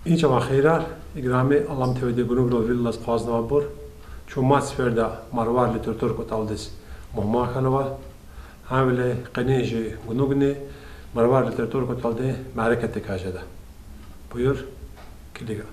اینجا ما خیرار اگرامی علام تودی گروه رو ویلاس قاز نوابور چون ما سفردا مروار لیتراتور کتالدس مهما خنوا همله قنیج گنوگنی مروار لیتراتور کتالده معرکت کاجدا بuyur کلیگا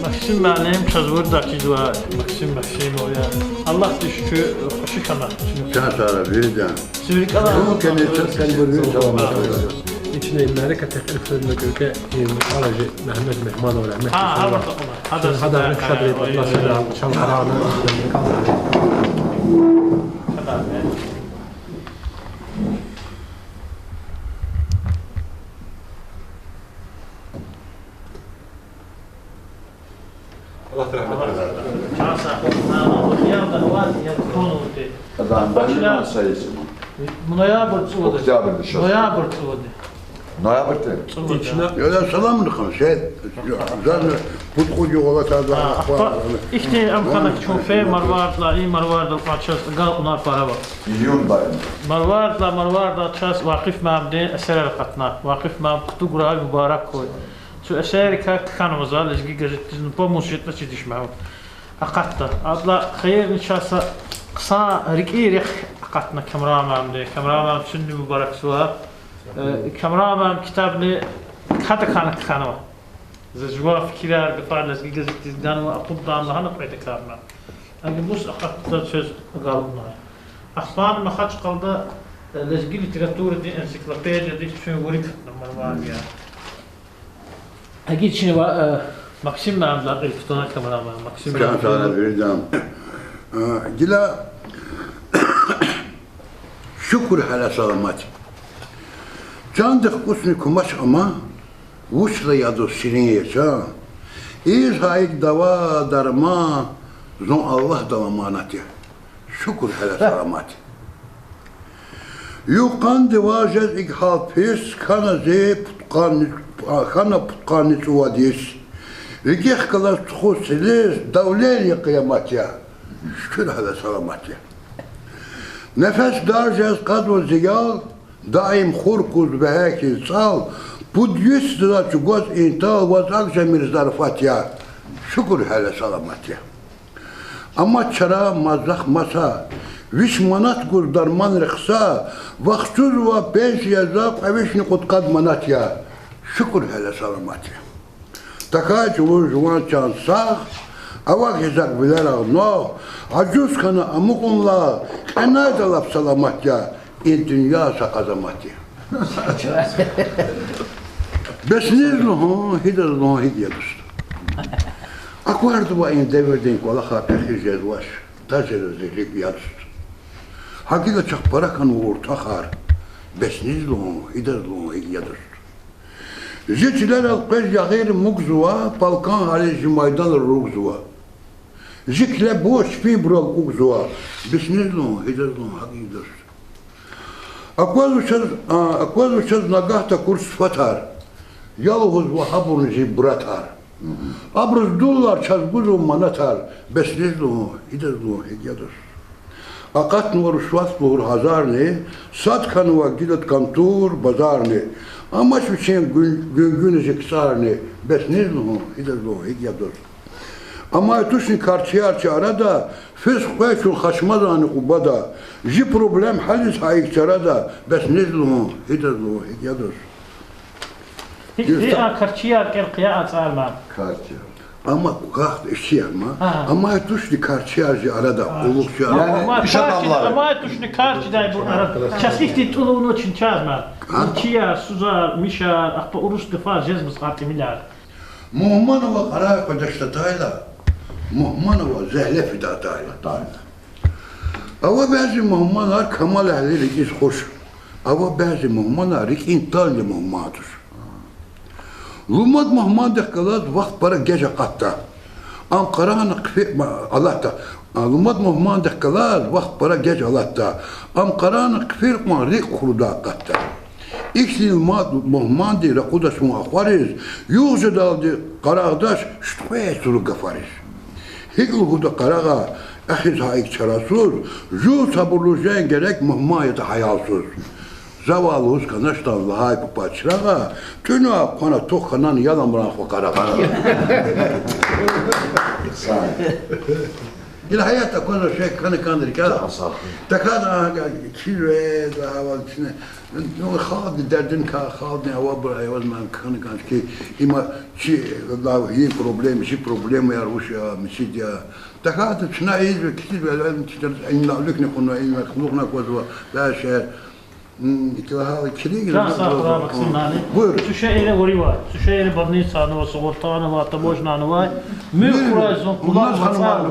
Maksim benim çözürdeki dua, Maksim o ya. Allah düşkü hoşu kana. Sen sonra vereceğim. Sivrik Allah. Bu kendi sen görüyorsun tamam. İçine معركة الفيلم كوكا على محمد مهمان ولا محمد هذا خضري الله شجع شان قرانا الله Sayısı. Noyabr'da. Ya selam mı şey? Zaten futbolcu olacak da. İşte amkanak çoğu marvarla, iyi marvarda parçası gal onlar para var. Milyon bayım. Marvarda ças vakıf mabde eser katna. Vakıf mab kutu guravi mübarek koy. Şu eser ka kanımıza lezgi gazetinin po musjetla çidişmem. Akatta. Adla hayır nişasa kısa rikiri akatna kameraman şimdi mübarek suha. Kameraman kitabını hatta kanıma. Zajwa fikirler bifar lezgi gazetinin ve akuddan Allah'ın koydu karma. Ama mus akatta söz galına. Aslan ma haç kaldı lezgi literatürü di ensiklopediya di şu vurik numara var ya. Akit şimdi Maksim Mehmet'la ilk kameraman Maksim Sen sonra vereceğim. Gila şükür hala selamet. Candık usni kumaş ama vuşla yadı şirin yaşa. İzhayik dava darma zon Allah davamanatı. Şükür hala selamet. Yukan divajez ik hafis kana ze putkani suvadis. Rigih kalas txusilis davleri kıyamatya. Şükür hala selamet ya. Nefes darjez kadro ziyal daim xurkuz ve hekin sal. Budyüs da çugoz intal vaz akşemir zarfat ya. Şükür hele selamet ya. Ama çara mazlak masa. Viş manat gur darman rıksa. Vaxtuz ve pensiya zaf evişni kutkad manat ya. Şükür hele selamet ya. Takaç vur juvan çan sağ. Avak hizak biler ağno. Acuz kana amukunla. Enay dalap selamet ya. İn dünya sakazamat ya. Besnizluhu hidazluhu hidyadust. Akvardu va in devirden kola khapir jezwash. Tajer zikrik yadust. Hakika çakparakan ortakar. Besnizluhu hidazluhu hidyadust. Zitler alqej yagir mugzuva palkan hali jimaydan rugzuva. Zikle boş fibral ugzuva. Besnizluhu hidazluhu hidyadust. Аквазу сейчас нагахта курс фатар. Ялгуз вахабун жибратар. Абрус дуллар час бузу манатар. Беснизлу, идезлу, хидядус. Акат нуар швас бур hazarni. Satkan va gidat kantur bazarni. Amaç için gün ziksarni. Besnizlu, idezlu, hidядус. Ama tuşni kartiyarçı arada fısk ve şu haşmadanı kubada ji problem halis ayıkçara da besnizlu hidazlu hidyadur. هي كرتشيار كالقياء صار Kartiyar. Ama kalk işi ama tuşlu kartiyarcı arada olukçu Yani iş adamları. Ama tuşni kartçıday bu arada. Çasifti tuluğunu için çazma. Kiyar, Suzar, Mişar, akpa urus defa cezmiz kartimiler. Muhmanova kara kodaşta tayla. Muhmanova zehle fida tayla. Ama bazı muhmanlar kamal ehli iz hoş. Ama bazı muhmanlar intalli muhmadır. Lumad muhman dekalat vakt para gece katta. Ankara'nın kıfe Allah'ta. Lumad muhman dekalat vakt para gece Allah'ta. Ankara'nın kıfe rik kuruda katta. İkisi muhman di rakudaş muhafariz. Yüzü daldı karağdaş şütfeye suru gafariz. Hikl kuda karağa ahiz haik çarasur. Jul sabırlıcayn gerek muhmayete hayalsuz. Zavallı uskanaşta Allah'a papaçrağa, tünü akana tokanan yalamran fakara. İl hayatta konu şey kanı kandır ki. Takada kilve hava içine. Ne xaldı derdin ka xaldı hava bir ayvaz man kanı kandır ki ima çi Allah iyi problem ya ruş ya misid ya. Takada şuna iyi bir kitil böyle en lavlük ne konu en xluqna kozva la şey. Жаса Максимани. Сушейле горива, сушейле больницанова, Сугуртанова, Таможнанова. Мы хурайзон кулан вацал.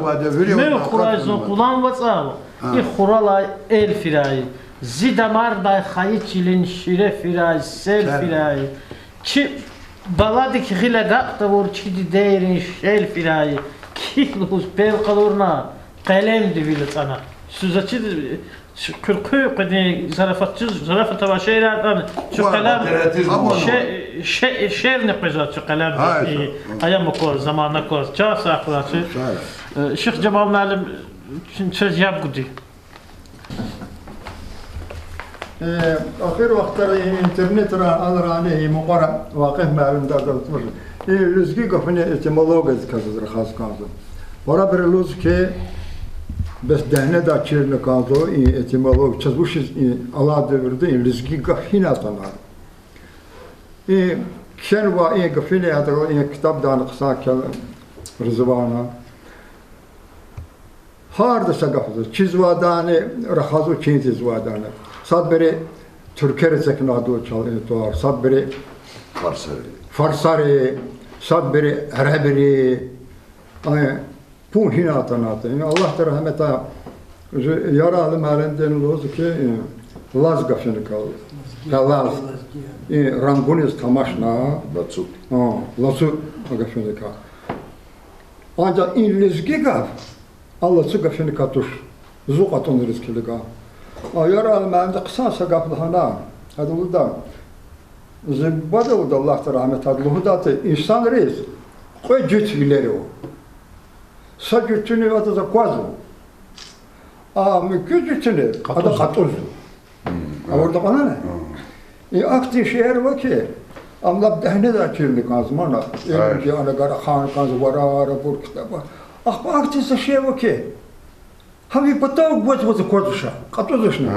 Мы хурайзон кулан вацал. И хуралай эл фирай. Зидамар дай хайчилин шире фирай, сел фирай. Чи баладик хиле гакта вор чиди дейрин шел фирай. Кихлус пел калурна. Kalem divil sana. Süzaçı Kürkü kedi zarafat tava şeylerden şu kalem şer ne pejat şu kalem ayam kor zamana kor çağsa akılası Şeyh Cemal Nalim söz yap gudi آخر وقت اینترنت را آدرانه مقارن واقع معلوم داده بود. این لزگی گفتن اتمالوگ کسی را خاص کردم. برای بر لز که بس دهنه دا چرنه کردو این اتمالوگ چزبوش الله دورده این لزگی گفتن آتنار. این کن و این گفتن ادرو این کتاب دان قصه کل رزوانه. هر دسته گفته چیز وادانه رخازو چیز وادانه. Sad beri Türkiye zeknadı çalıyor, sad beri Farsari, sad beri Erebiri, bu hinatanatı. Allah da rahmet ha. Yaralı malinden lozu ki Laz gafını kal. Laz. Ranguniz tamaşna. Lasu gafını kal. Ancak İngilizce gaf. Allah'sı gafını katuş. Zuqatın rizkili gaf. Yaralı məlində qısasa qapıdana, hədulda, zibbadə o da Allah da rahmet adlığı da insan reis, qoy gütüləri o. Sa gütünü adı da quazı. Mükü gütünü, adı qatuzdu. Orada qana ne? Akti şehir var ki, amlab dəhni də kirli qazmana, ki ana qara xan qazı var, bur kitaba. Bu akti şehir var ki, Havi patao gvaz koduşa, katozuşna.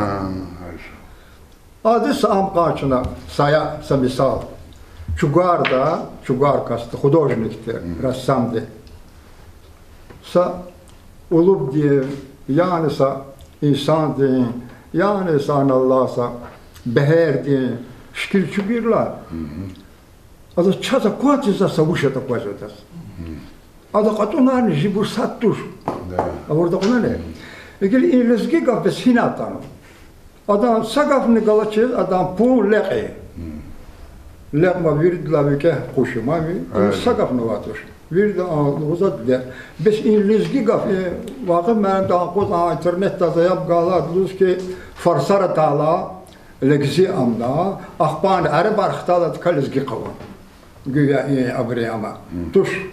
Adı sam kaçına saya misal. Çugar kastı, художникtir, ressamdı. Sa ulub diye, yani sa insan diye, yani sa Allah'sa beher diye, şkil çugirla. Adı çata kuatiza savuşata kuazotas. Adı katunani jibur sattuş. Orada ona ne? Eğer İngilizce gafes hinatan. Adam sagafını galaçı, adam pun leqe. Leqma virdla vike kuşuma vi, sagafını vatuş. Virda uzat der. Bes İngilizce gaf, vakit mənim daha qoz internette zayab qalar, lüz ki farsara tala, legzi amda, axban Arab arxtalat kalizgi qavan. Güya abriyama. Tuş.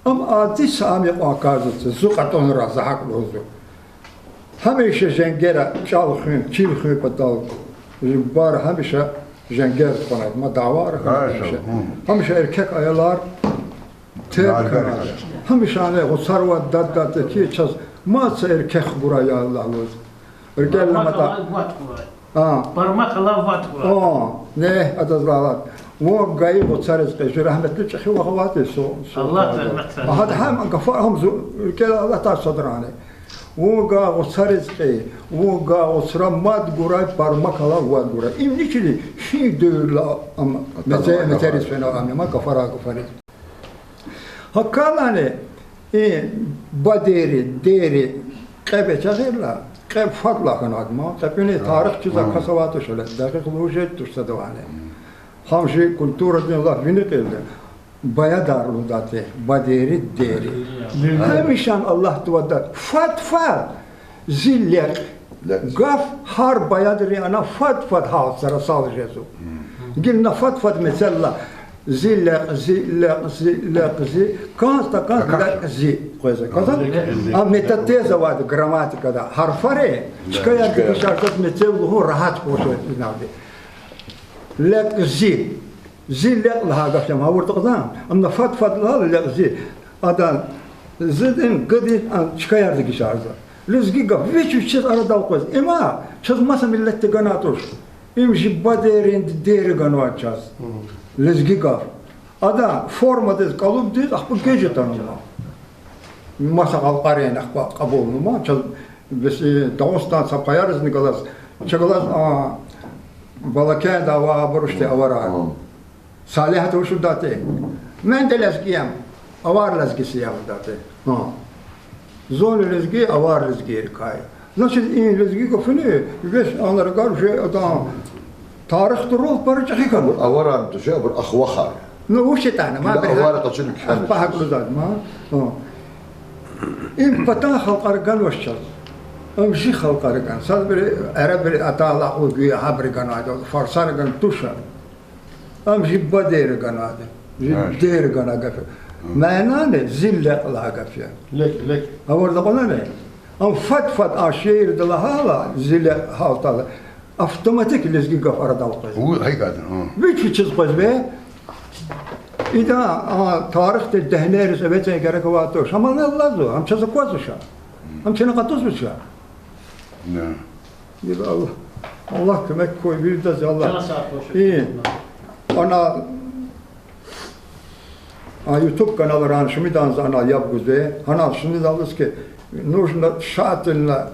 Ama adi sami akazısı, zuqatın razahak lozu. Hamisha jengera çalxın, çilxın patal, bar hamisha jenger konar, ma davar hamisha erkek ayalar ter kanar. Hamisha ne o sarva dadda ki çaz, ma erkek buraya Allah lozu. Erkek lamada Parmak Allah vat var. Ne adazlar. Wo gayb otsarız ki rahmetli çıkı vakavati Allah rahmet eylesin. هذا هم قفاهم كذا الله تعالى صدرانه وقا وصارزقي وقا وصرمات قراي برمك الله وقراي إمني كذي شيء دول أم متريس فينا أمي ما كفرا كفريس هكذا بديري ديري قبة شغير لا قب فضلا كناد ما قبني تاريخ جزء كسواتو شله دقيق لوجت تستدوانه همشي كولتورة الله فيني كده baya darlı date, baderi deri. Hemişan Allah tuvadat, fat, zillek, gaf har bayadır yana fat hasara salacağız o. Gilna fat mesela, zillek, kansta, zi, koysa. Kazan, metateza vardı gramatikada, harfare, çıkaya dikişartat metelluğu rahat koşuyor inavdi. Lek, zi. زيلق لها قفشم هاورت قدام أما فات لها لق زي أدان زدن قدي أن شكاير دقي شارزة لزقي قف فيش وشيز أنا داوقز إما شز ما سميلت تقناتوش إمشي بدرين دير قنوات شاز لزقي قف أدا فورما ديز قلوب ديز أخبر جيجة تنوما ما سقال قارين أخبر قبول نما شز بس داوستان سبقيارز نقلاس شغلاس بالكان داوا برشتي أورا صالحة وشو داتي من ده لزقيام أوار لزقي يا داتي زول لزقي أوار لزقي ركاي نشيد إن لزقي كفني بس أنا رجال شيء أدام تاريخ تروح برجع هيكم أوار تشاء بالأخوخة نو وش تانا ما أوار تشيل كان بحق لزاد ما إن بتاع خلق رجال وشل أمشي خلق رجال صار عرب أطالع وجي حبر كانوا هذا فرسان كان توشر أمشي بدير قنادة، دير قنادة. معناه زلة الله قفيا. لك. أول دقنا أم فت عشير دلها زلة هالطالة. أفتوماتيك لزقي قفارة دلقة. هو هي قادر. بيش تشز قز به. إذا تاريخ الدهنير سبتة كرك واتوش. هم الله زو. هم تشز قوزشا. هم تشنا قطوس بشا. نعم. يبقى الله كمك كوي بيردز الله. إيه. Ana YouTube kanalı ran şimdi danzana yapguzde ana şimdi dalız ki нужно тщательно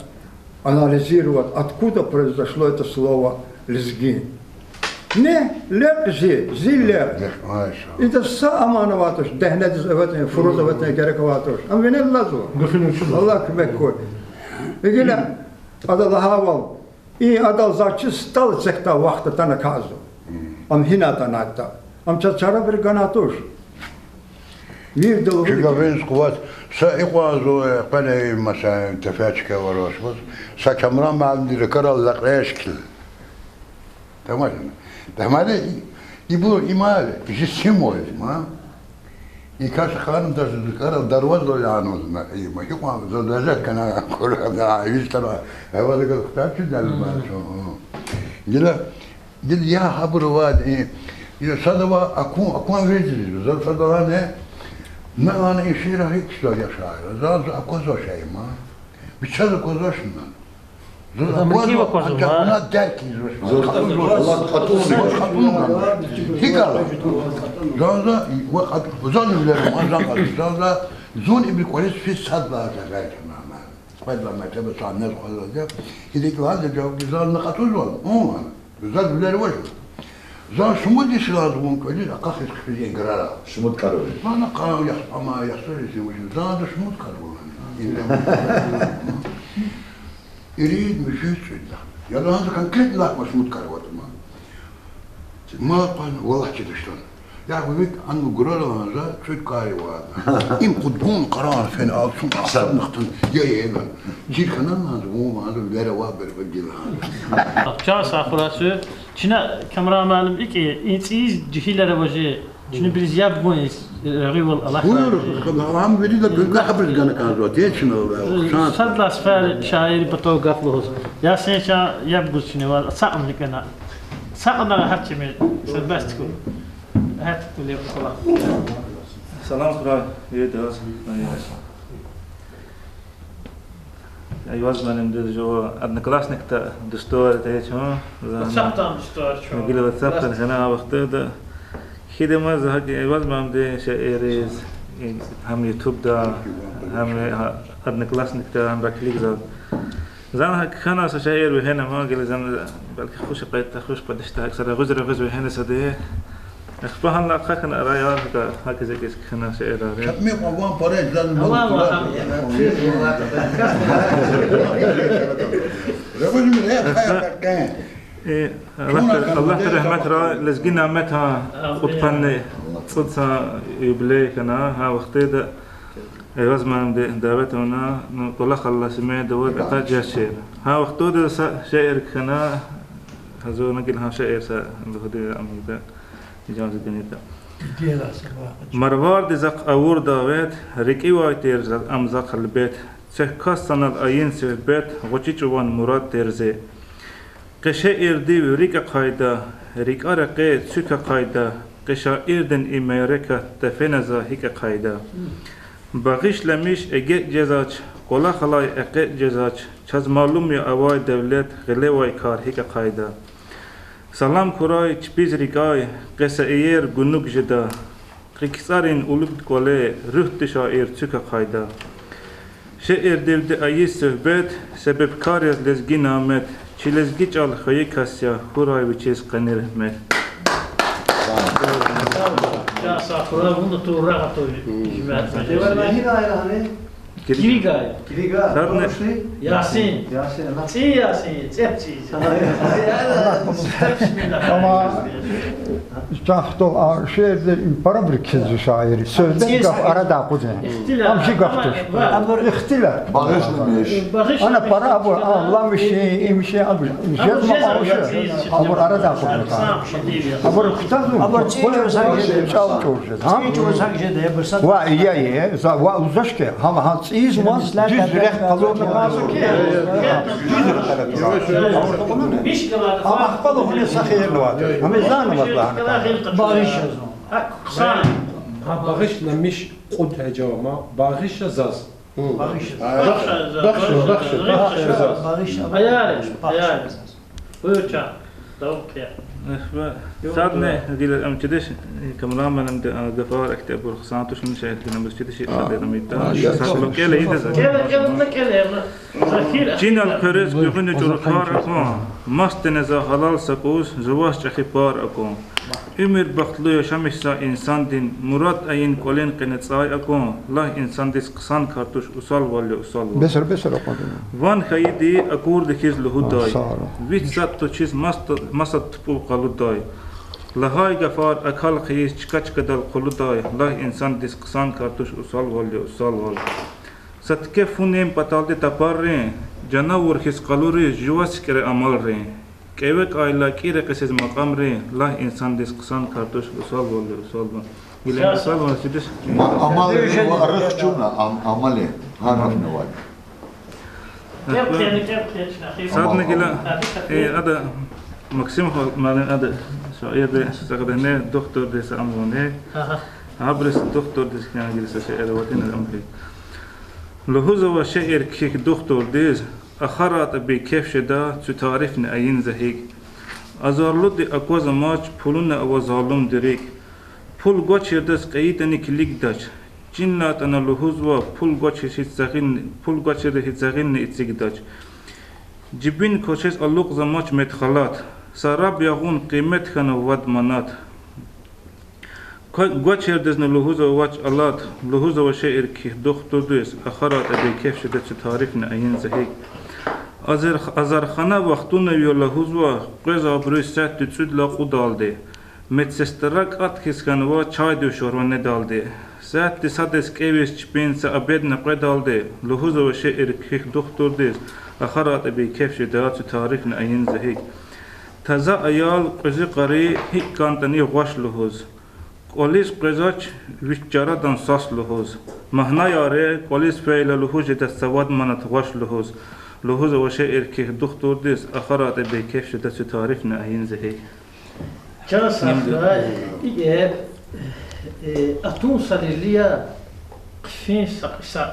анализировать откуда произошло это слово лезги. Не лепзи, зилле. Это самое ватош, дехнедис эвэтне, фуруз эвэтне керек ватош. Амвене лазу. Allah кмек кой. Игеля адалахавал и адал зачи стал цекта вахта тана казу. Am hinata nata. Am çara bir ganatoş. Bir dolu. Çünkü ben kuvvet سائقوا قناة مثلا تفاتشكا وراش بس سكمران ما عندي ذكر الله قيشكل تمام يبور إمال جسمه ما يكاش خانم در ذكر دروز ولا عنوز ما يقوم زوجات كان كل عايش ترى هو ذكر اختار شو ده قال يا حبر واد إذا صدوا أكون رجلي زاد صدوا أنا ما أنا يصير هيك شو يا شاعر زاد أكون زو شيء ما بيشهد أكون زوش ما من كيف أكون زو ما أنا داركي زوش الله خطوني هيك الله زاد وقت زاد ولا ما زاد زون ابن كويس في الصدى زاد ما بعد ما تبى صار الناس خلاص إذا كان هذا جواب زاد نقطه زود زاد ولا الوجه زاد شمود يشلون كذي أقاخذ خفيفين قرارا شمود كارول ما نقاو يحصل ما يحصل يسوي زاد شمود كارول يريد مشيت شدة يلا هذا كان كل لا مشمود كارول ما قال والله كذا شلون يا أخوي عنده قرارا هذا شو كاري وهذا إم قدون قرار فين شو أحسن نختن يا جيل خنان هذا مو هذا غير وابر بجيل هذا Çağ safrası Çin'e kamera malum iki insiz cihilere vajı Çin'e bir ziyab bu rival Allah هم بدي لك قبل كان كان روتيشن صد الأسفار شاعر بتوع قفله يا سيشا يبغى Çin'e var sağım likana sağımda hepsi mi serbest kul هات كل يوم خلاص سلام خدا یه درس أيواز من يمدي جو أدنى كلاسنك تا دستور تهيش هو واتسابتان دستور شو نقول واتسابتان هنا وقت ده كده ما زهق أيواز ما يمدي شائريز هم يوتيوب دا هم أدنى كلاسنك تا هم بكليك زاد زان هك خنا شائر وهنا ما قال زان بلك خوش قيد خوش قدش تا أكثر غزر وهنا سده أخبرهم لا خنا رأيان هكذا كيس خنا شائر هذا كمية قوام بريد لازم الله رحمة را لزقنا متها قطفني صدسا يبلي كنا ها وقت ده وزمان دعوتنا نقول الله سمع دور بقى جاشير ها وقت ده شاعر كنا هذو نقول ها شاعر سا بهدي أميدا إجازة الدنيا مروار دزق أور دعوت ركي وايتير أمزق البيت سكاستنا الأين سبيت وجيجوان مراد ترزي قشائر دي وريك قايدة ريك أرقى سك قايدة قشائر دن إمريكا تفنزا هيك قايدة باقيش لميش أجي جزاج قلا خلاي أجي جزاج چاز معلوم يا أواي دولت غلواي كار هيك قايدة سلام كراي چبيز ريكاي قسائر گنوك جدا قيكسارين أولوك قولي روح تشائر سك قايدة شعر دلد أي صحبت سبب كاريز لزگي نامت چي لزگي چال خوي كاسيا خوراي وچيز قنير مت يا سافر bunu tuğra atıyor. Devar mahi gayrı hani? Kimi gay? Kiri gayrı. Yasin. Yasin. Çi Yasin. Çepçi. Ama Cahtol şehirde para bir kez şairi. Sözden gaf arada kuzen. Amşi gaftır. İhtilaf. Bağışlamış. Ana para bu Allah bir şey imşe abi. Yazma maaşı. Ama arada kuzen. Ama kutazım. Ama çiğ sanki çal çoğuşu. Ha? çiğ sanki de bırsat. Va iyi. Va uzlaşke. Ha iz var. Düz reх kalıyor lazım ki. Miş kadar. Ama akbalı hune sahiyerli var. Ama zanı var. Bağış Kısa. ها باغيش مش قلت هجوما باغيش زاز Bağış. Bağış. Hayal. Buyur çağ. Tavuk ya. سادنا دي الأم تدش كملان من دفار أكتب برخصانتوش من شيء كنا بس تدش هذا ميتا سالو كله يدز جين الكرز كهون جوركار أكون مست نزا حلال سكوس زواج أخبار أكون أمير بختلو شمس إنسان دين مراد أين كلين قنت ساي أكون لا إنسان ديس قسان كارتوش أصال ولا أصال بسر أقول. وان خيدي أكور دكيز لهوداي ويت سات تشيز مست بو قلوداي لهاي غفار أكال خيز چكاچ كدل قلوداي لا إنسان ديس قسان كارتوش أصال ولا أصال ولا ستكه فونيم پتالدي تپار رين جناور خيز قلوري جواس كره عمل رين كيوك آيلا كيره قسيز مقام رين لا إنسان ديس قسان كارتوش أصال ولا أصال ولا يلين أصال ولا سيدش Amal arıkçuna amali harfne var. سادنا كلا هذا مكسيم مالن هذا شاعر ده سقدنا دكتور ده سامونه عبرس دكتور ده كان جلسة شاعر واتين الأمري لهذا وشاعر كيك دكتور ده أخرت بكيف شدا تعرفنا أين زهيك أزارلود أقوى ماش پولنا أو ظالم دريك پول قوچ دس قيتني كليك داش جنات أنا لهذا پول قوچ ده هتزغين إتسيك داش جبين كوشيس اللوق زماش مدخلات سراب يغون قيمت خنا ود منات قوچ دس لهذا واج الله لهذا وشاعر كي دكتور دس أخرت بكيف شدا تعرفنا أين زهيك Azarxana vaxtuna yola huzva qeza brüsset tütsüd la qudaldı. Medsesterrak at kiskanva çay döşorvanne daldı. Saat tisades kevis çpin sa abedne qedaldı. Luhuzva şeir kih doktordiz. Akharat bi kefşi dağıtı tarifne ayin zehik. Taza ayal qızı qari hik kantani gwaş luhuz. Qolis qızaç vichjaradan sas luhuz. Mahna yare qolis feyla luhuz da savad manat gwaş luhuz. لهذا وشاعر كه دكتور ديس أخرات بكيف شدت تعرفنا أين زهي كان صافي إيه أتون صليليا قفين سقسا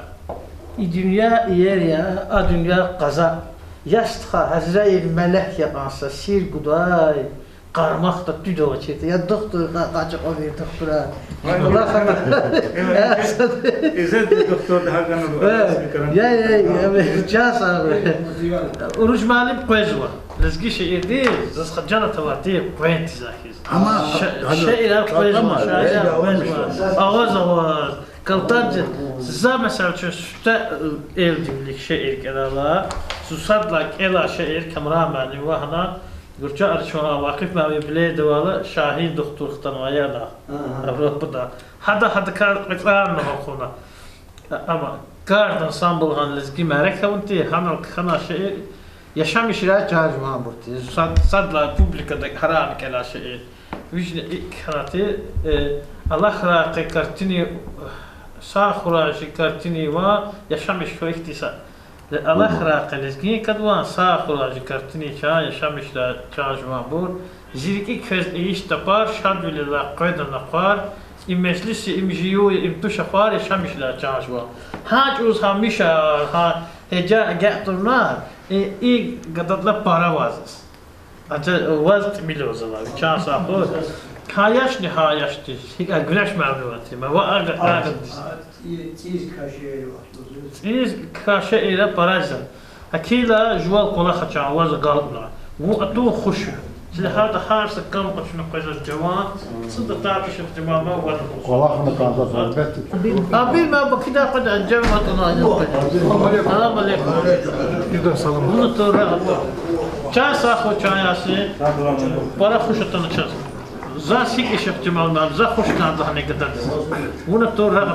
dünya yer ya, a dünya qaza. Yastığa Hazreyl melek yapansa sir quday. Qarmaq da düdova çekdi. Ya doktor qaçıq o bir doktora. Allah xəbər. İzzet doktor da haqqan Ya jas abi. Uruç malim qoyzva. Lezgi şeir değil. Zas xajana tavati qoyent zakiz. Ama şeir qoyzva. Ağız. Kaltancı. Za mesela sütte evdimlik şeir kenala. Susadla ela şeir kameramanı vahna. Gürçə arşona Vaqif məvi bilə devalı Şahin doktorluqdan ayala. Avropada. Hada qarqıqlarını oxuna. Ama qardan sambulğan lezgi mərək avunti xana şeir yaşam işirə cajman burti. Sadla publikada haram kela şeir. Vijne ikhanati Allah xraqi kartini sağ xurajı kartini va yaşam işko ihtisa. Allah xraqi lezgi kadvan sağ xurajı kartini ça yaşam işlə cajman bur. Zirki köz iş tapar şad billah qaydan aqar. İmeclisi imjiyu imtuşafar yaşam işlə cajman. Hac uz hamişa ha heca gəturnar. Gadadla para vazız. Acı vaz milyozalar. Çan sahur. Kayaş nihayaştı. Güneş mevluatı. Ma va aga. Çiz kaşe ile parajza. Akila jual qola xaça vaz qalbla. Bu atu xoş. هذا حارس كم قشنا قيس الجوان صدق تعرف شفت ما ولا Qolaqını qazasın, əlbəttə. أبي ما بكذا قد الجوان تناجم السلام عليكم Birden salam. bunu sonra çay saxo çayası para xoşatını çaz za sik ihtimallar za xoştan da ne kadar bunu sonra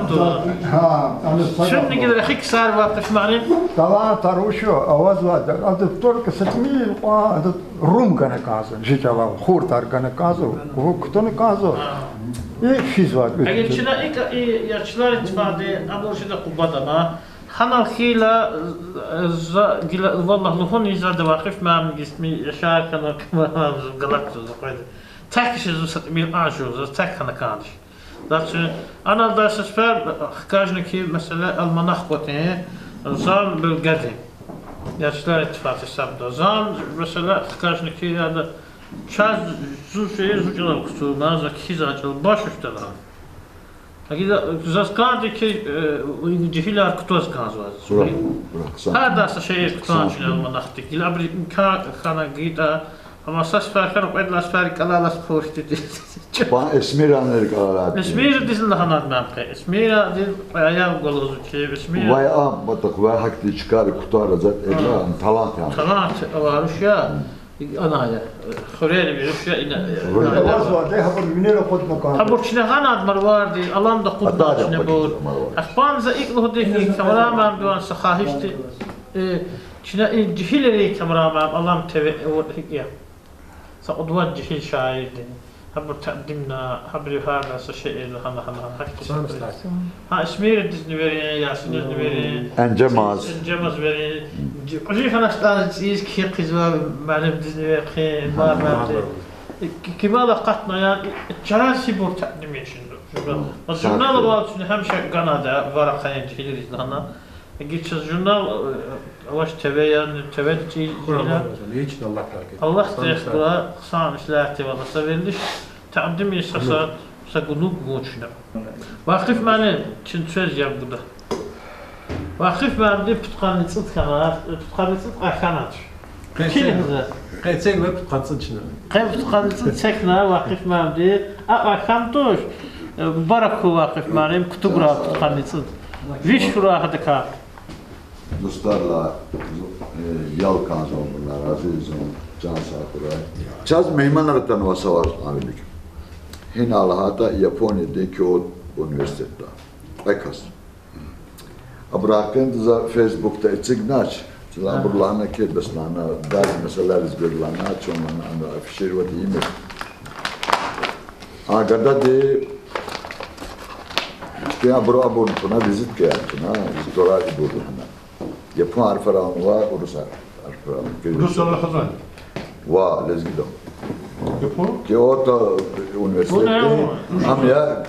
Ha, anı şimdi gider xik sar vaqt معلم Dala taruşu avaz var. Adı Türk setmil adı Rum kana kazı. Jitava xurtar kana kazı. O kutunu kazı. Fiz var. اگر چنا یا چلار اتفاقی امروزی دا قبضه ما حنا خیلا والله لهون يزاد واقف ما من جسمي شعر كنا كمان غلطت زقيد تاكش زوست ميل اجو زوست تاك انا كانش داش انا داش سفر حكاجنا كي مثلا المناخ قوتي زان بالقدي يا چلار اتفاقي سبدا زان مثلا حكاجنا كي هذا çaz zuşeye zucalar kusurlar zakiza açıl baş üsteler. Akida zaskadi ki cehilar kutoz kanzvaz. Hada şey kutanç almanakti. Gil abri imkan kana gita ama sas farkar qedlas fark alalas poşti. Ban Esmiran'ları kalalar. Esmira dizin lahanat mamke. Esmira dil ayağım golozu ki Esmira. Vay am batak vay hakti çıkar kutaracak edlan talant yani. Talant varış ya. Ana ya. Xureli bir şey ina. Avaz var. De haber minero kutunu kazı. Habur çine ganad marvardi. Alam da qudna çine bur. Akban za iklu deki kameraman duan sahahişti. Çine cihileri kameraman alam teve ya. Sa udwa cihil şairdi. Habur taqdimna habri hada şe'ir hana hakti. Ha ismir dizni veri yasin dizni veri. Encemaz. Encemaz veri. Qajif ana star iz ki qizwa malum dizni veri mar. كماذا قطنا يعني جراسي بور تقدم يشندو الجورنال الوالد هم شيء قناة ورقين جيلي لنا جيت الجورنال واش تبين تبين Hiç de Allah bereket. الله تيخبر خصام سلاحتي والله سبيلش تقدم يسقط سقلوب موشنا واقف معنا شن söz ya burada واقف معنا بتقان تصد كمان بتقان تصد أخانات Qaytsak və tutqansın içinə. قيف تقنصت سكنة واقف معنا أخانتوش بركو واقف معنا كتبرا تقنصت ويش فرا هذا كار Dostlarla yalkan zonlar, azizim, can sağlığı. Çaz meymanlardan vasavaz amilik. Hina alhata Japonya'da Kyoto Üniversitede. Ekas. Abrakın da Facebook'ta içignaç. Sıla burlana ki beslana bazı meseleler izgirlana çoğunluğuna anda afişir ve diyeyim. Agada de işte abur buna vizit geldi. Vizitora gidiyordu hemen. Yapım harfaranı var, Rus harfaranı. Ruslarla kazan. Va, let's go. Yapı? Kyoto Üniversitede. Am ya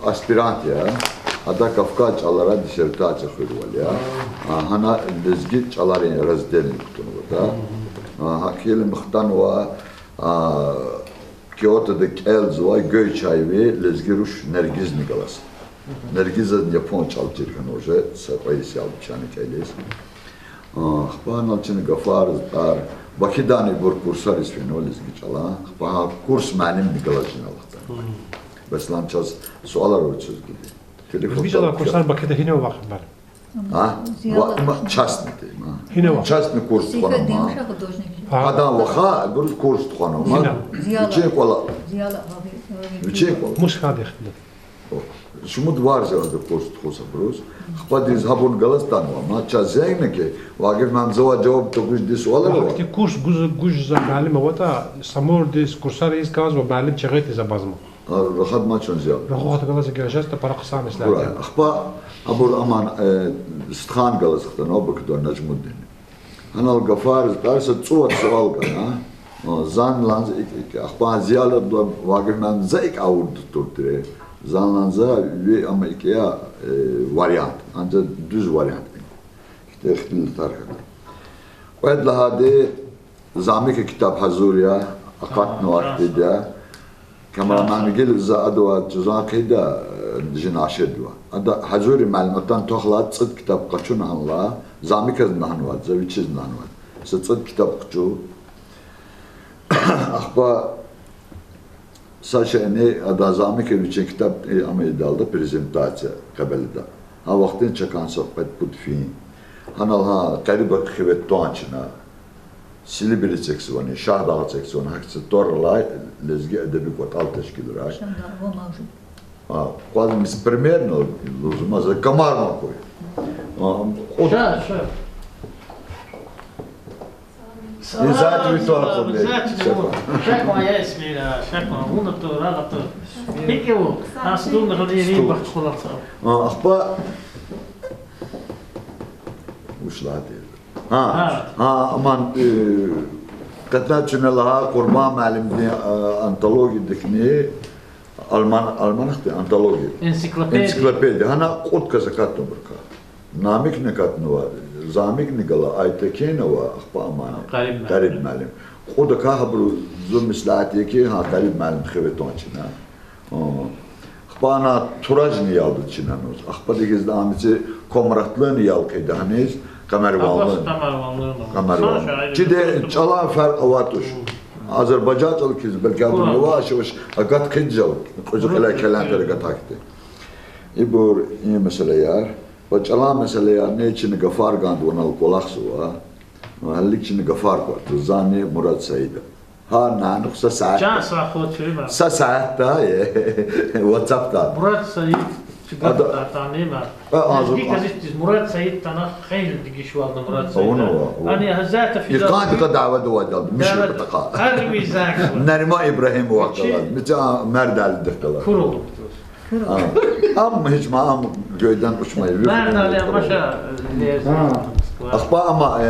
aspirant ya. Ada Kafka çalara dışarı çıkıyor var ya. Hana lezgi çalar yani razdelin kutunu da. Hakiyeli mıhtan wa Kyoto'daki Elzova Göyçay ve lezgi ruş Nergiz Nikolas. Nergiz'in Japon çalcırken hoca sapayısı aldı çanı kayles. Xpan alçını gafar dar Bakıdani bur kursar ismini o lezgi çala. Xpan kurs manim Nikolas Allah'tan. Beslan çaz sualar uçuz gibi. Özbekçe kurslar Bakı'da yine o vakit var. Ha? Частный ты, Yine var. частный курс тхонома. Адам ваха, груз курс тхонома. Ученик вала. Ученик вала. Muş kadir. Şumu duvar zevada kurs txosa bruz. Xpa diz habun galastan va. Ma çazayne ki vagif mamzava cevap tokuş dis sualar var. Vakti kurs guj معلم وقتا samur dis kursar iz kaz ve معلم çeğet iz bazma. Rahat ma çon ziyad. Rahat galas geleceğiz de para kısan islah. Buraya. Xpa abur aman stxan galastan o bakdor Najmuddin. Hanal gafar darsa tsuat sual kana. Zanlanz xpa ziyalet do vagif mamza ik avud tutture. Zanlanza ve Amerika'ya varyant. Ancak düz varyant. İşte ihtilaflar kadar. Ve edlahadi zamik kitap hazuriya akat nuaktide kameraman gel za adwa tuzakida jinaşedwa. Ada hazuri malumatan tohlat sıd kitap kaçun Allah zamik nahnvat zaviçiz nahnvat. Sıd kitap kaçu ahba Saşeni adazami ki için kitap Amerika'da prezentatsiya kabelda. Ha vaktin çakan sohbet putfin. Hanal ha qariba xivet toançına. Silibri seksiyonu, Şahdağ seksiyonu haksı torlay lezgi edebi kotal teşkil raş. Ha, quase mis primerno, mas kamarma koy. Izat bir tuhaf oldu. Şakma ya ismi la, şakma. Bunu tu, rahatı. Peki o. Aslı da hadi bak kulaksa. Ahba Uşladı. Ha, aman katna çınalaha kurban malimdi antologidikni Almanakti antologi. Ensiklopediya. Hana kod kazakatno burka. Namik ne katno var. Zamik nigala aytekene wa ahba aman. Qarib malim. Koda ka habru zo mislati ki ha qarib malim khiveton çina. Ahbana turajni yaldı çinanoz. Ahba digizde amici komratlığını yalkaydı haniz. Kamervanlığını. Cide çala fark avatuş. Azerbaycan çalı kiz belki adı yavaş yavaş agat kıccal. Kocuk ele kelenleri gatakti. İbur iyi mesele yar. Bu çala mesele yar ne için gafar gandı onal kolaksu va. Hallik için gafar var. Zani Murat Said. Ha nanuksa saat. Can sahot firma. Saat da WhatsApp'ta. Murat Said çıkarttı tanıyma. Bir gazeteci Murat Said tana خيل دقي شو هذا مراد سيد. أنا هزات في يقعد قدعوة دوادل مش بتقع. أرمي زاك. نرما إبراهيم وقتها. متى مردال دكتور. كرو. Ama hiç ma göyden uçmayı. Merdal başa. Akba ama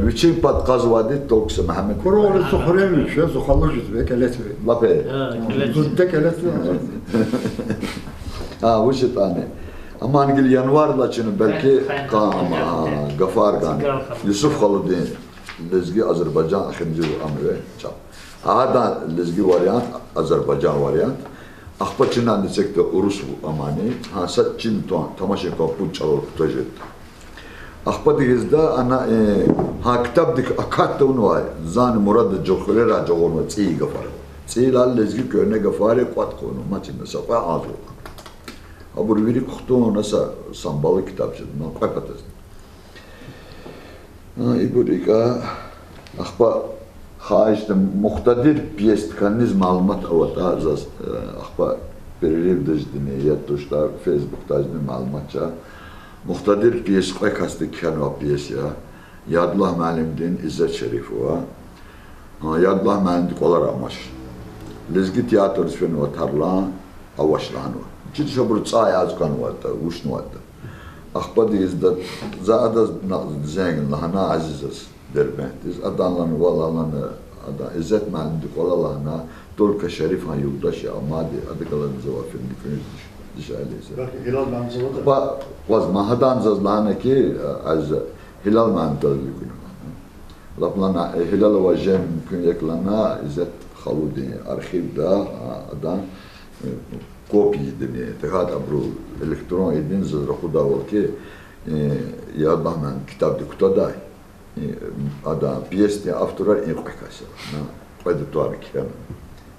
bütün pat kazvadı toksa Mehmet. Kurulu suhremiş ya suhallı cüzbe keletve. Lape. Zudde keletve. Ha bu şey tane. Ama angil yanvarla çını belki ama Gafar gan. Yusuf Haludin. Lezgi Azerbaycan ikinci amre çap. Ada lezgi varyant Azerbaycan varyant. Akba çından desekte Urus amani. Ha sat çin tamaşa kapı çalır projet. Akba digizde ana ha kitap dik akat da onu var. Zan Murad Jokhulera Jogorma Tsi Gafar. Tsi lal lezgi körne Gafare quat konu maçında safa azu. Abur biri kutu nasa sambalı kitapçı. Ne kapatas. İbu dika akba خواهشت مختدر پیست کنیز معلومات اوتا از اخبا پریریب داشتنی یا توشتار فیسبوک داشتنی معلومات چا مختدر پیست قای کاستی کنوا پیست یا یادله معلم دین عزت شریف وا یادله معلم دیکولار آماش لزگی تیاترز فن و ترلان آواشلان وا چیزی شبر چای از کنوا تا وشنوا تا اخبا دیزد زاده زنگ لحنا عزیزس derbentiz. Adanlanı valalanı ada İzzet Mahallimdik olalana Dolka Şerif Han yurdaşı amadi adı kalan zavafirlik dışarıdaysa. Belki Hilal Manzılı da. Ba vaz mahadan zazlana ki az hilal mantal yükünü. Laplana hilal vajem mümkün yaklana izet haludi arşivda adam kopyi demi tehad abru elektron edin zazra kuda ol ki ya bahman kitap diktada adam piyesti aftura in qakasa. Na payda tuarık yani.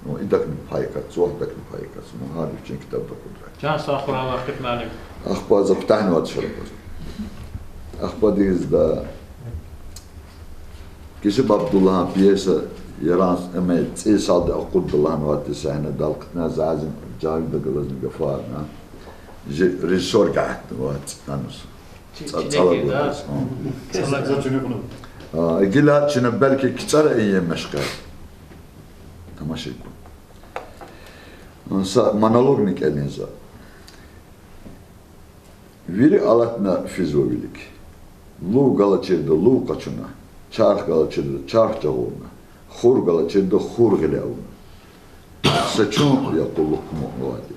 No idak mi paykat, zohdak mi paykat. No harbi için kitap da kudra. Can sağkura vakit malim. أخبار زبطان وقت شربت أخبار ديز دا كيسب عبد الله بيسا يران أما تسال دا أقود الله وقت سنة دالقتنا زعزم جايب دا قلزم قفارنا ريسور قاعد وقت نانوس قلها شنو بالك كتار أيام مشكل تماشي يكون أنسا مونولوج ألينزا Viri alatna fizovilik. Lu galaçırdı lu kaçına. Çarh galaçırdı çarh cağuna. Hur galaçırdı hur geleavuna. Saçun yakulluk mu'vadi.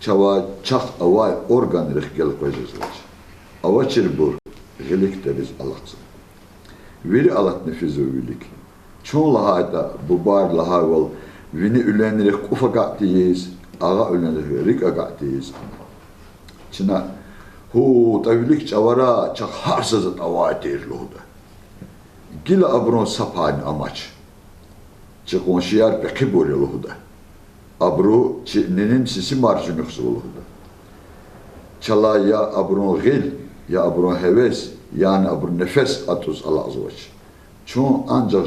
Çava çak avay organ rıhgel koyacağız. Ava çirbur gelik deriz alaqsın. Viri alatna fizovilik. Çoğun lahayda bu bar lahaval vini ülenirek ufakatiyiz. Ağa ülenirek rik agatiyiz. Çina hu tavilik çavara çak harsızı tavaytir luhda. Gila abron sapan amaç. Çı konşiyar peki böyle luhda. Abru çinin sisi marjını xsu luhda. Çala ya abron gil ya abron heves yani abron nefes atuz Allah azvaç. Çun ancak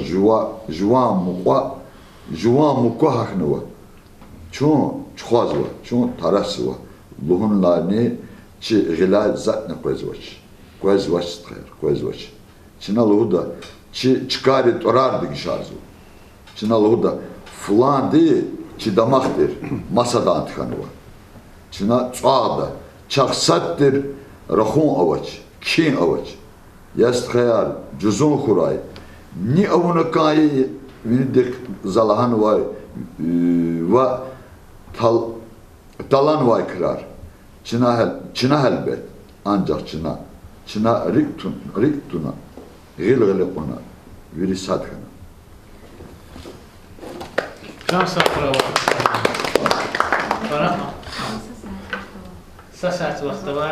juva muqa haknıva. Çun çuazva, çun tarasva. Luhun lani çi gila zat ne koyzvaç tkayr koyzvaç çina luhda çi çıkari torardı gişarzu çina luhda fulan di çi damaktır masadan tıkanıva çina çağda çaksattir rahun avaç kin avaç yast khayar cuzun khuray ni avuna kayi vindik zalahan var ve talan vay kırar. Çina helbet. Ancak Çina riktuna, gilgılıkuna, virisatkana. Can sağkura vakit. Bana ساعة وقت طبعا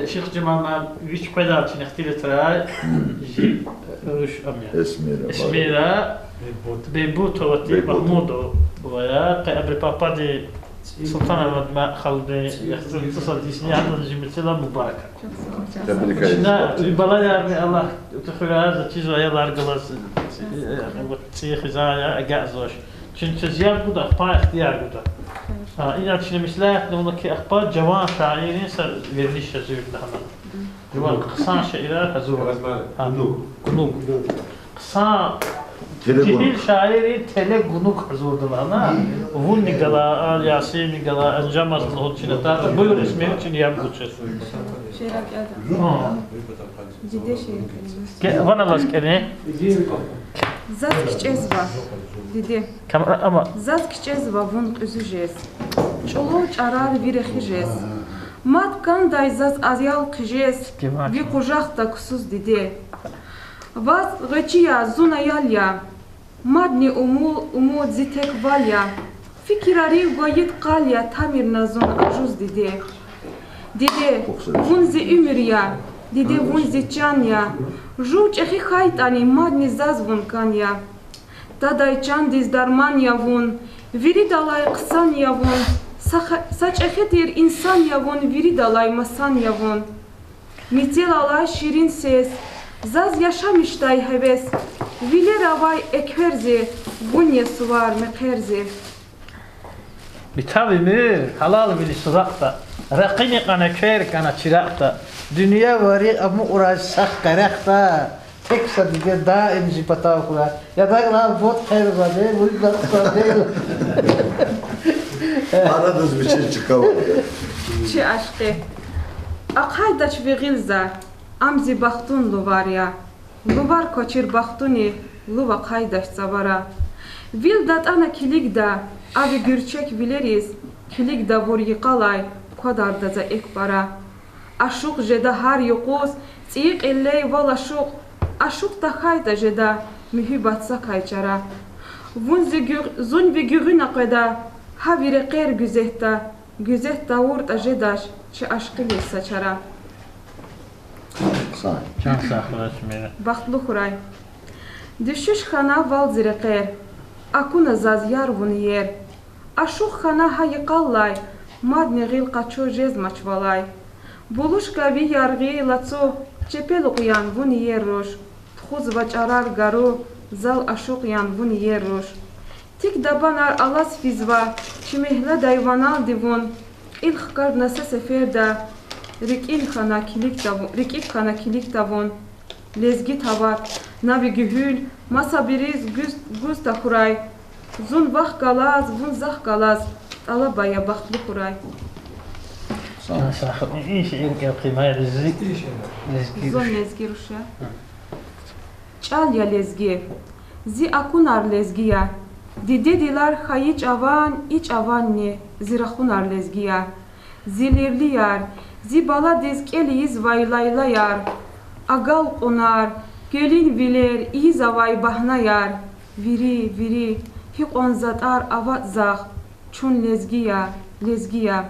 شيخ جمال ما ويش قدر تنختيل ترى وش أمير اسميرا بيبوت وتي محمود ويا قبل بابا دي سلطان أحمد ما خلد يختصر ديسني عندنا جميل سلام مبارك. شنا البلاد يعني الله تخيل هذا تيجي يا الله رجلاس وتسيخ زايا أجازوش. شن تزيان بودا أخبار اختيار بودا. إذا شنو مثله نقول لك أخبار جوان شاعرين صار يرنيش شزير لهنا. جوان قصان شعيرات هزور. قنوق. قصان جهيل شاعري تله قنوق هزور دلنا. وون نقلا ياسين نقلا أنجام أصله تشنتا. بقول اسمه تشني يام بوتشس. شيرك جدي شيرك. وانا بس كده. Zat kiçezva, dedi. Kamera ama. Zat kiçezva vun üzüjes. Çolo çarar virexjes. Mat kanday zat azyal kjes. Vi kujaq da kusuz dedi. Vaz gıçıya zuna yalya. Madni umud zitek valya. Fikirari goyit qalya tamir nazun ajuz dedi. Dedi vun zi ümriya. Dedi vun zi çanya. Жуч эхи хайтани мадни зазвун канья. Тадай чандиз дарман явун, вири далай қсан явун, сач эхетир инсан явун, вири далай масан явун. Мител алай ширин сес, заз yaşamıştay heves, viler avay ekverzi, bunye suvar mekherzi. Bitabi mür, halal bili surakta, rakini kana kör kana çırakta. Dünya varı ama orası sak karakta. Tek sadece daim zipata okular. Ya da lan bot hervade, bu yüzden değil. Aradız bir şey çıkamadı. Çi aşkı. Akaydaç ve gilza. Amzi bahtun luvar ya. Luvar koçir bahtuni. Luva kaydaş zavara. Vildat ana kiligda, abi gürçek bileriz, kiligda vur yıkalay, kodardaza ekbara. Aşuk jeda har yokuz, tsiyik elley val aşuk da hayda jeda, mühibbatsa kayçara. Zun ve gürün akada, ha vire qeyr güzehta vurda jedaş, çi aşkı saçara. Can sağlığı İsmail. Baxtlı xuray. Düşüş xana val zirqer. Akuna zaz yar vun yer. Aşuq xana ha yıqallay. Madne gil qaço jez maçvalay. Buluş gavi yargı latso. Çepel uyan vun yer roş. Txuz vaçarar garu. Zal aşuq yan vun yer roş. Tik dabanar alas fizva. Çimehla dayvanal divun. İlk kar nasa seferda. Rikil xana kilik tavon. Lezgi tavat. Navi gühül. Masa biriz güz da xuray. Zun vah galaz, vun zah galaz. Alabaya baxtlı xuray. Can sağlığı. İyi şey kıymayı lezgi. Zon lezgi ruşa. Çal ya lezgi. Zi akunar lezgiya. Dide dilar hayiç avan, iç avan ne. Ziraxunar lezgiya. Zilirli yar. Zi bala dezkeliyiz vaylayla yar. Agal qonar. Gölin viler, iz avay bahna yar. Viri. Hik on zatar avat zağ. Çun lezgiya.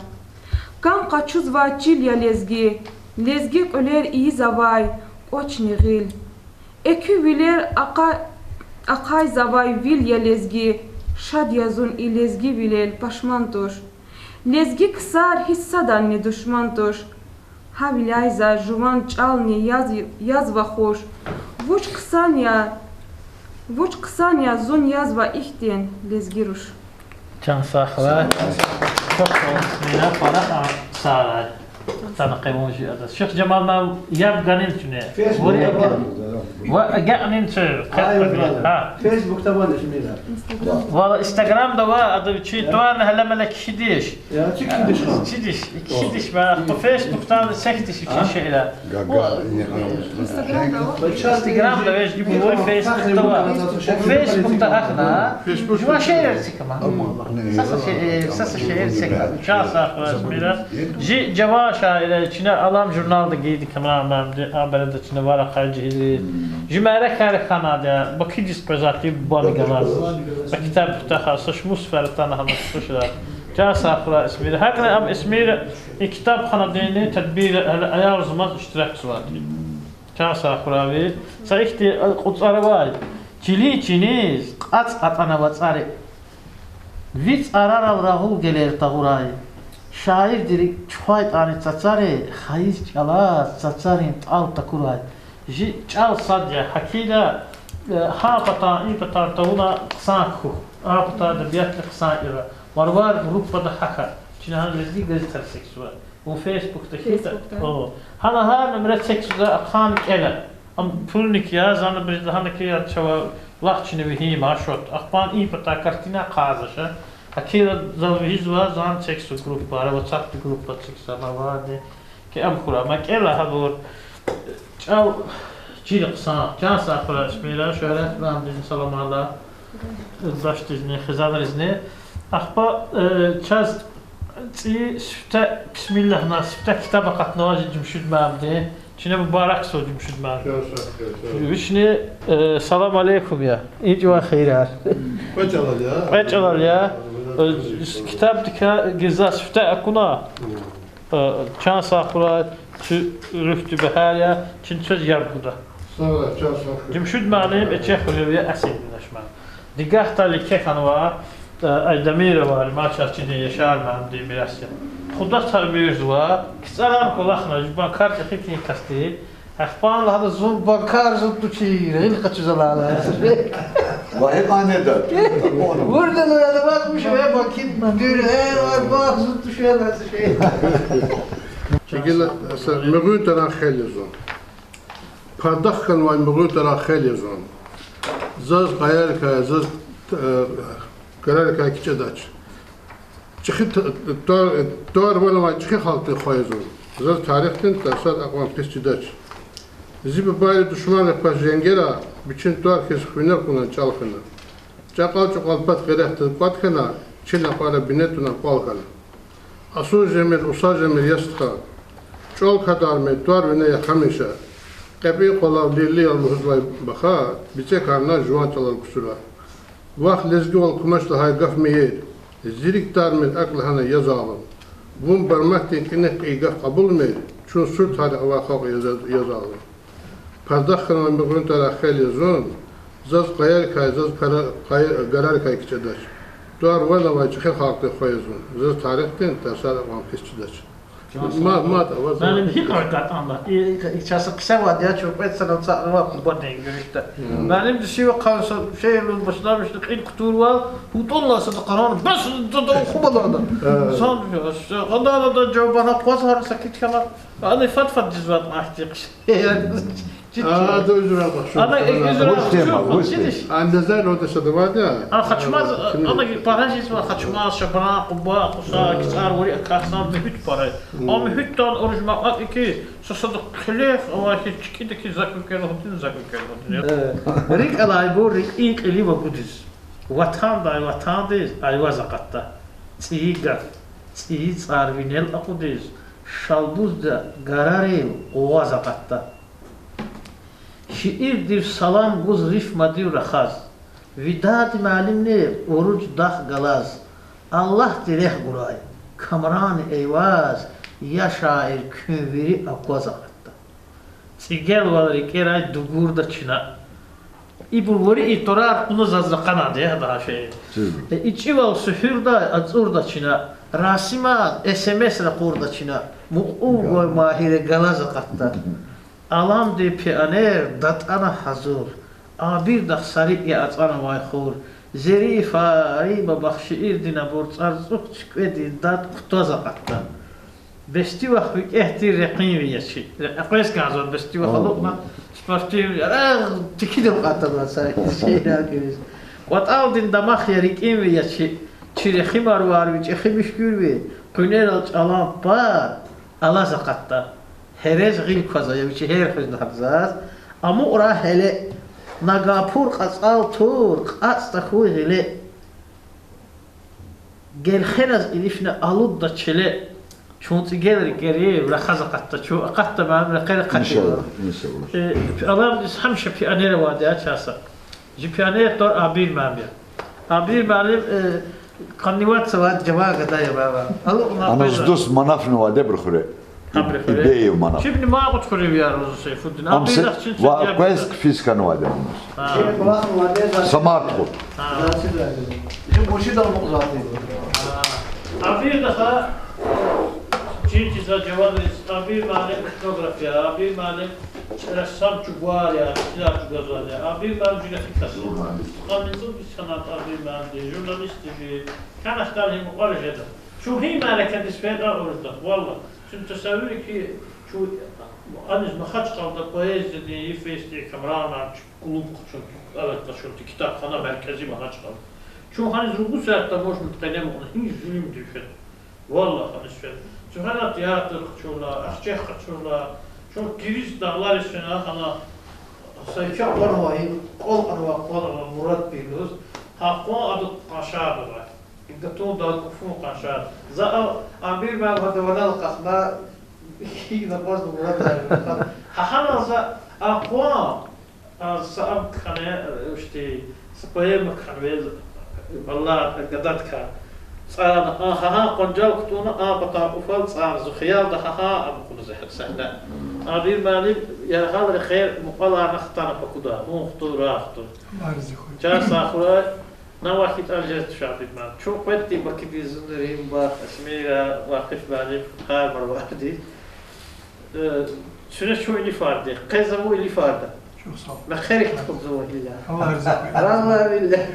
Kam qaçuz vaçil ya lezgi. Lezgi öler iz avay. Oç nigil. Ekü viler akay zavay vil ya lezgi. Şad yazun i lezgi vilel paşmantoş. Lezgi kısar hissadan ne düşmantoş. Ha vilayza juvan çalni yaz va hoş. Vuç kısan ya zun yaz va ihten lezgi ruş. Can sağlığı. Çok İsmail'e para sağlar. تنقيمون شيء هذا الشيخ جمال ما يبقى ننتني وقعني ننتو فيسبوك تبغى شميلها والله انستغرام دوا هذا شيء توان هلا ملك شديش يا شديش ما فيسبوك تاع سكتش في شيء لا انستغرام ده ايش جيبوا هو فيسبوك دوا فيسبوك تاعنا شو شيء كمان ساسا شيء سكت شاسا اسمينا جي جواش ile içine alam jurnalda giydik tamamen haberinde içine var xarcı jümere karxanada bakıcı prezatı balgalar ve kitap taxassus musfertan hanışlar Casafra ismi hakla am ismi kitap xanadeni tedbir ayar zaman iştirak var Casafra ve sayıkti qutsara var çiliçiniz atana vatsari vit arar rahul gelir tağuray şair dirik çuhayt ani tsatsari xayiz çala tsatsarin al takuray ji çal sadya hakila ha pata tavuna qsanku apta da biyat qsaira var grupta haka çinahan lezgi gazetel seksüel bu facebook'ta hita o hana numara seksüel aqan kela am pulnik ya zanı bir daha ki ya çava laqçını bihi maşot aqpan ipata kartina qazasha Akira zavizwa zan seksu grup para WhatsApp grup seksu mavade ke am khura makela habur çav çiliqsa çansa khura ismila şöhret ben bizim salamala daştizni xizadrizni axpa çaz çi süfte bismillah nasifte kitaba qatnawaj cümşüd mabdi çine mübarek so cümşüd mabdi vişni salam aleykum ya icva khairar Veçalal ya kitap dika giza süfte akuna çan sakura rühtü beharya çin söz yargıda cümşüd ma'leyim eçe xulüviye asil binleşme digah tali kek anva aydamir var maçar çini yaşar ma'amdi mirasya xuda tarbiyüz var kisaran kulaxna jban kart xikni kasti أخبار هذا الزوم بكار زوم تشير هين قتشزل على وهي قانده وردنا هذا باك مش هي باكيد مدير هين باك زوم تشير هذا الشيء شكل مغون ترى خيل زوم فدخل وين مغون ترى خيل زوم زاز غير كزاز قرار كيتشداش çıkıt doğar böyle var çıkı halkı koyuyor zor tarihten tasar akvan pestidaç zibe bayı düşmanla pas jengera bütün doğar kes hüner kunan çalkına çakal pat gerektir patkana çile para binetuna palkana. Asu jemir usa jemir yastka. Çol kadar me tuar ve ne hamisha. Kabi qolav lili al muhzlay baxa biçe karna juan çalal kusura. Vaq lezgi ol kumaşla hay gaf meyir. Zirik dar min akl hana yazalım. Bun barmaktin kinek igaf kabul meyir. Çun surt hadi avaqaq yazalım. Pardaxkan ve mıgrun taraxel yazon. Zaz qayar kay zaz garar kay kiçedaş. Duar valla vay çıkı halkta koyazon. Zaz tarihten tasar am kiçedaş. Ma benim hiç hakikat anla. İçası kısa var ya çok et sanatçı var kurban değil görüşte. Benim düşüyor kansa şehrin başlamıştık ilk kutur var. Hutonla sadı karan bas da okumadan da. Son kadar da cevabına pozar sakit kalan. Ana fatfat cizvat ahtiq. Da özür al bak. Ana özür al. Andezer o da şadı var ya. Kaçmaz. Ana parajis var kaçmaz şabra quba qusa kisar wali kasam hüt para. Ama hüttan oruç maqat iki sasadık khilaf awaki çikideki zakukel hudun zakukel. Rik alay bu rik ink eli ve budiz. Vatan da vatan değil ayva zakatta. Tsiga tsi sarvinel akudiz. Şalbuz da gararil ova zakatta. Şiirdir salam guz rifmadir rakhaz. Vidad malimne oruç dah galaz. Allah direh buray. Kamran eyvaz. Ya şair künveri akva zakatta. Sigel vaları keray dugurda çina. İbulveri itorar bunu zazrakana diye daha şey. İçi val sühürda azurda çina. Rasima SMS raporda çina. Mu'u ve mahire gala zakatta. Alam de pianer dat ana hazur. Abir da sarik ya atana vaykhur. Zeri fariba bakşir dina borçar zuh çıkvedin dat kuta zakatta. Besti vakit ehti reqin viyasi. Aqes kazor besti vakhalukna. Spafti tikidem qatadan sarik şeyler giriz. Wat aldin damak yerikin viyasi. Çire ximar var viç ximişgür ve qüner alam pa ala zakatta. Herez gil kazaya viç her xizna hazaz. Ama ora hele nagapur qasal tur qasta xuy hele. Gel xeraz ilifne alud da çele. Çünkü gelir geriye ve xazaqatta çu aqatta ma raqir qatti. İnşallah. Alam dis hamşa pi anera vadiya çasa. Ji pi anera tor abir mabiya. Abir malim قنوات سواد جواقة دا يا بابا أنا زدوس مناف نوادي برخوري إبيو مناف شبني ما قلت خوري يا روز سيف الدين أمس وكويس فيس كنوادي سمارت خو وشي دا المقزاتي عبير دخل جيتي ذا جواد عبير مالك فوتوغرافيا عبير مالك رسام çubuğar ya, silah çubuğar ya. Abir ben jünetik tasarım. Kanuncu bir sanat abir ben de, jurnalisti, kanatlar hem orijede. Şu hi maleket isfeda orada, valla. Şimdi tasavvur ki şu aniz mahaç kaldı poezi diye festi kamerana kulüp çünkü evet şu kitapxana merkezi mahaç kaldı. Şu hani ruhu saatte boş mutkalem onu hiç zulüm düşün. Valla hani isfeda. Şu hani tiyatr çorla, ahçeh çorla. Çok giriş dağlar üstüne ana sayıca var vay kol arva Murat biliyoruz. Hakkon adı Qaşadı var. İddatun da kufu Qaşadı. Za Amir ben hadi valla qasma iki de bazı Murat var. Hana za Hakkon saab khane işte spayem khanvez valla qadatka. صار ها قنجال كتونا بطا أفضل صار زخيال ده ها أبو كل زهر سهلا عبير مالي يا هذا الخير مقالة نختار بكذا مو خطور أخطر جالس آخره نواحد أرجعت شعبي ما شو قدي بكبي زندرين باخ اسمي واقف مالي هاي مرواردي شو اللي فاردي قيزمو اللي فارده ما خيرك تكون زوج لله الله يرزقك الله بالله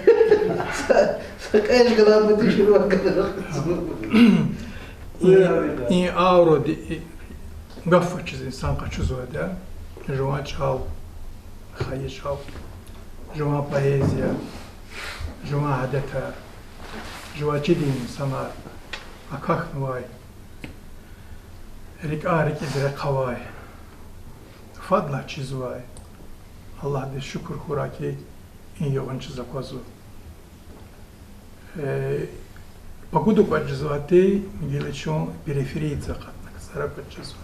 ايش كلام بدي شنو كذا این آورو دی گفت چیز انسان کا چیز وده جوان چاو خیلی چاو جوان پایزیا جوان عادتا جوان چیدی انسانار اکاخ نوای ریک آریک ادره قوای فضل چیز وای Allah de şükür kura ki in yoğun çiza kozu. Погоду кваджизуати мигилечон периферии цакатнак сара кваджизу.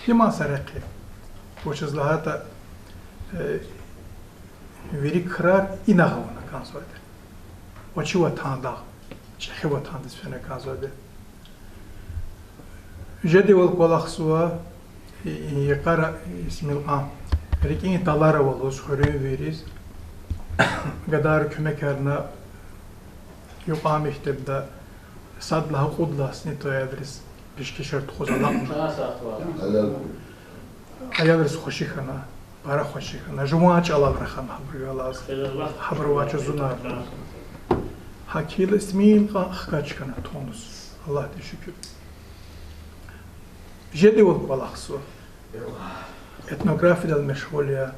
Тима сараки. Почезлагата верик храр инахавана канзуаде. Очива танда, чехива тандис фене канзуаде. Жеди вол колахсуа يقرأ اسم الآن ريكين تلارا والوز خورين ويريز قدار كمكرنا يقام يكتبدا صد لها قدلاس نتو يدرس بيشكي شرط خوزالاق يدرس خوشيخنا بارا خوشيخنا جمعاج الله برخان حبري الله حبر واج زنار حكيل اسمين خكاج كنا تونس الله تشكر جدي والقلاخسو etnografiyada meşgulya,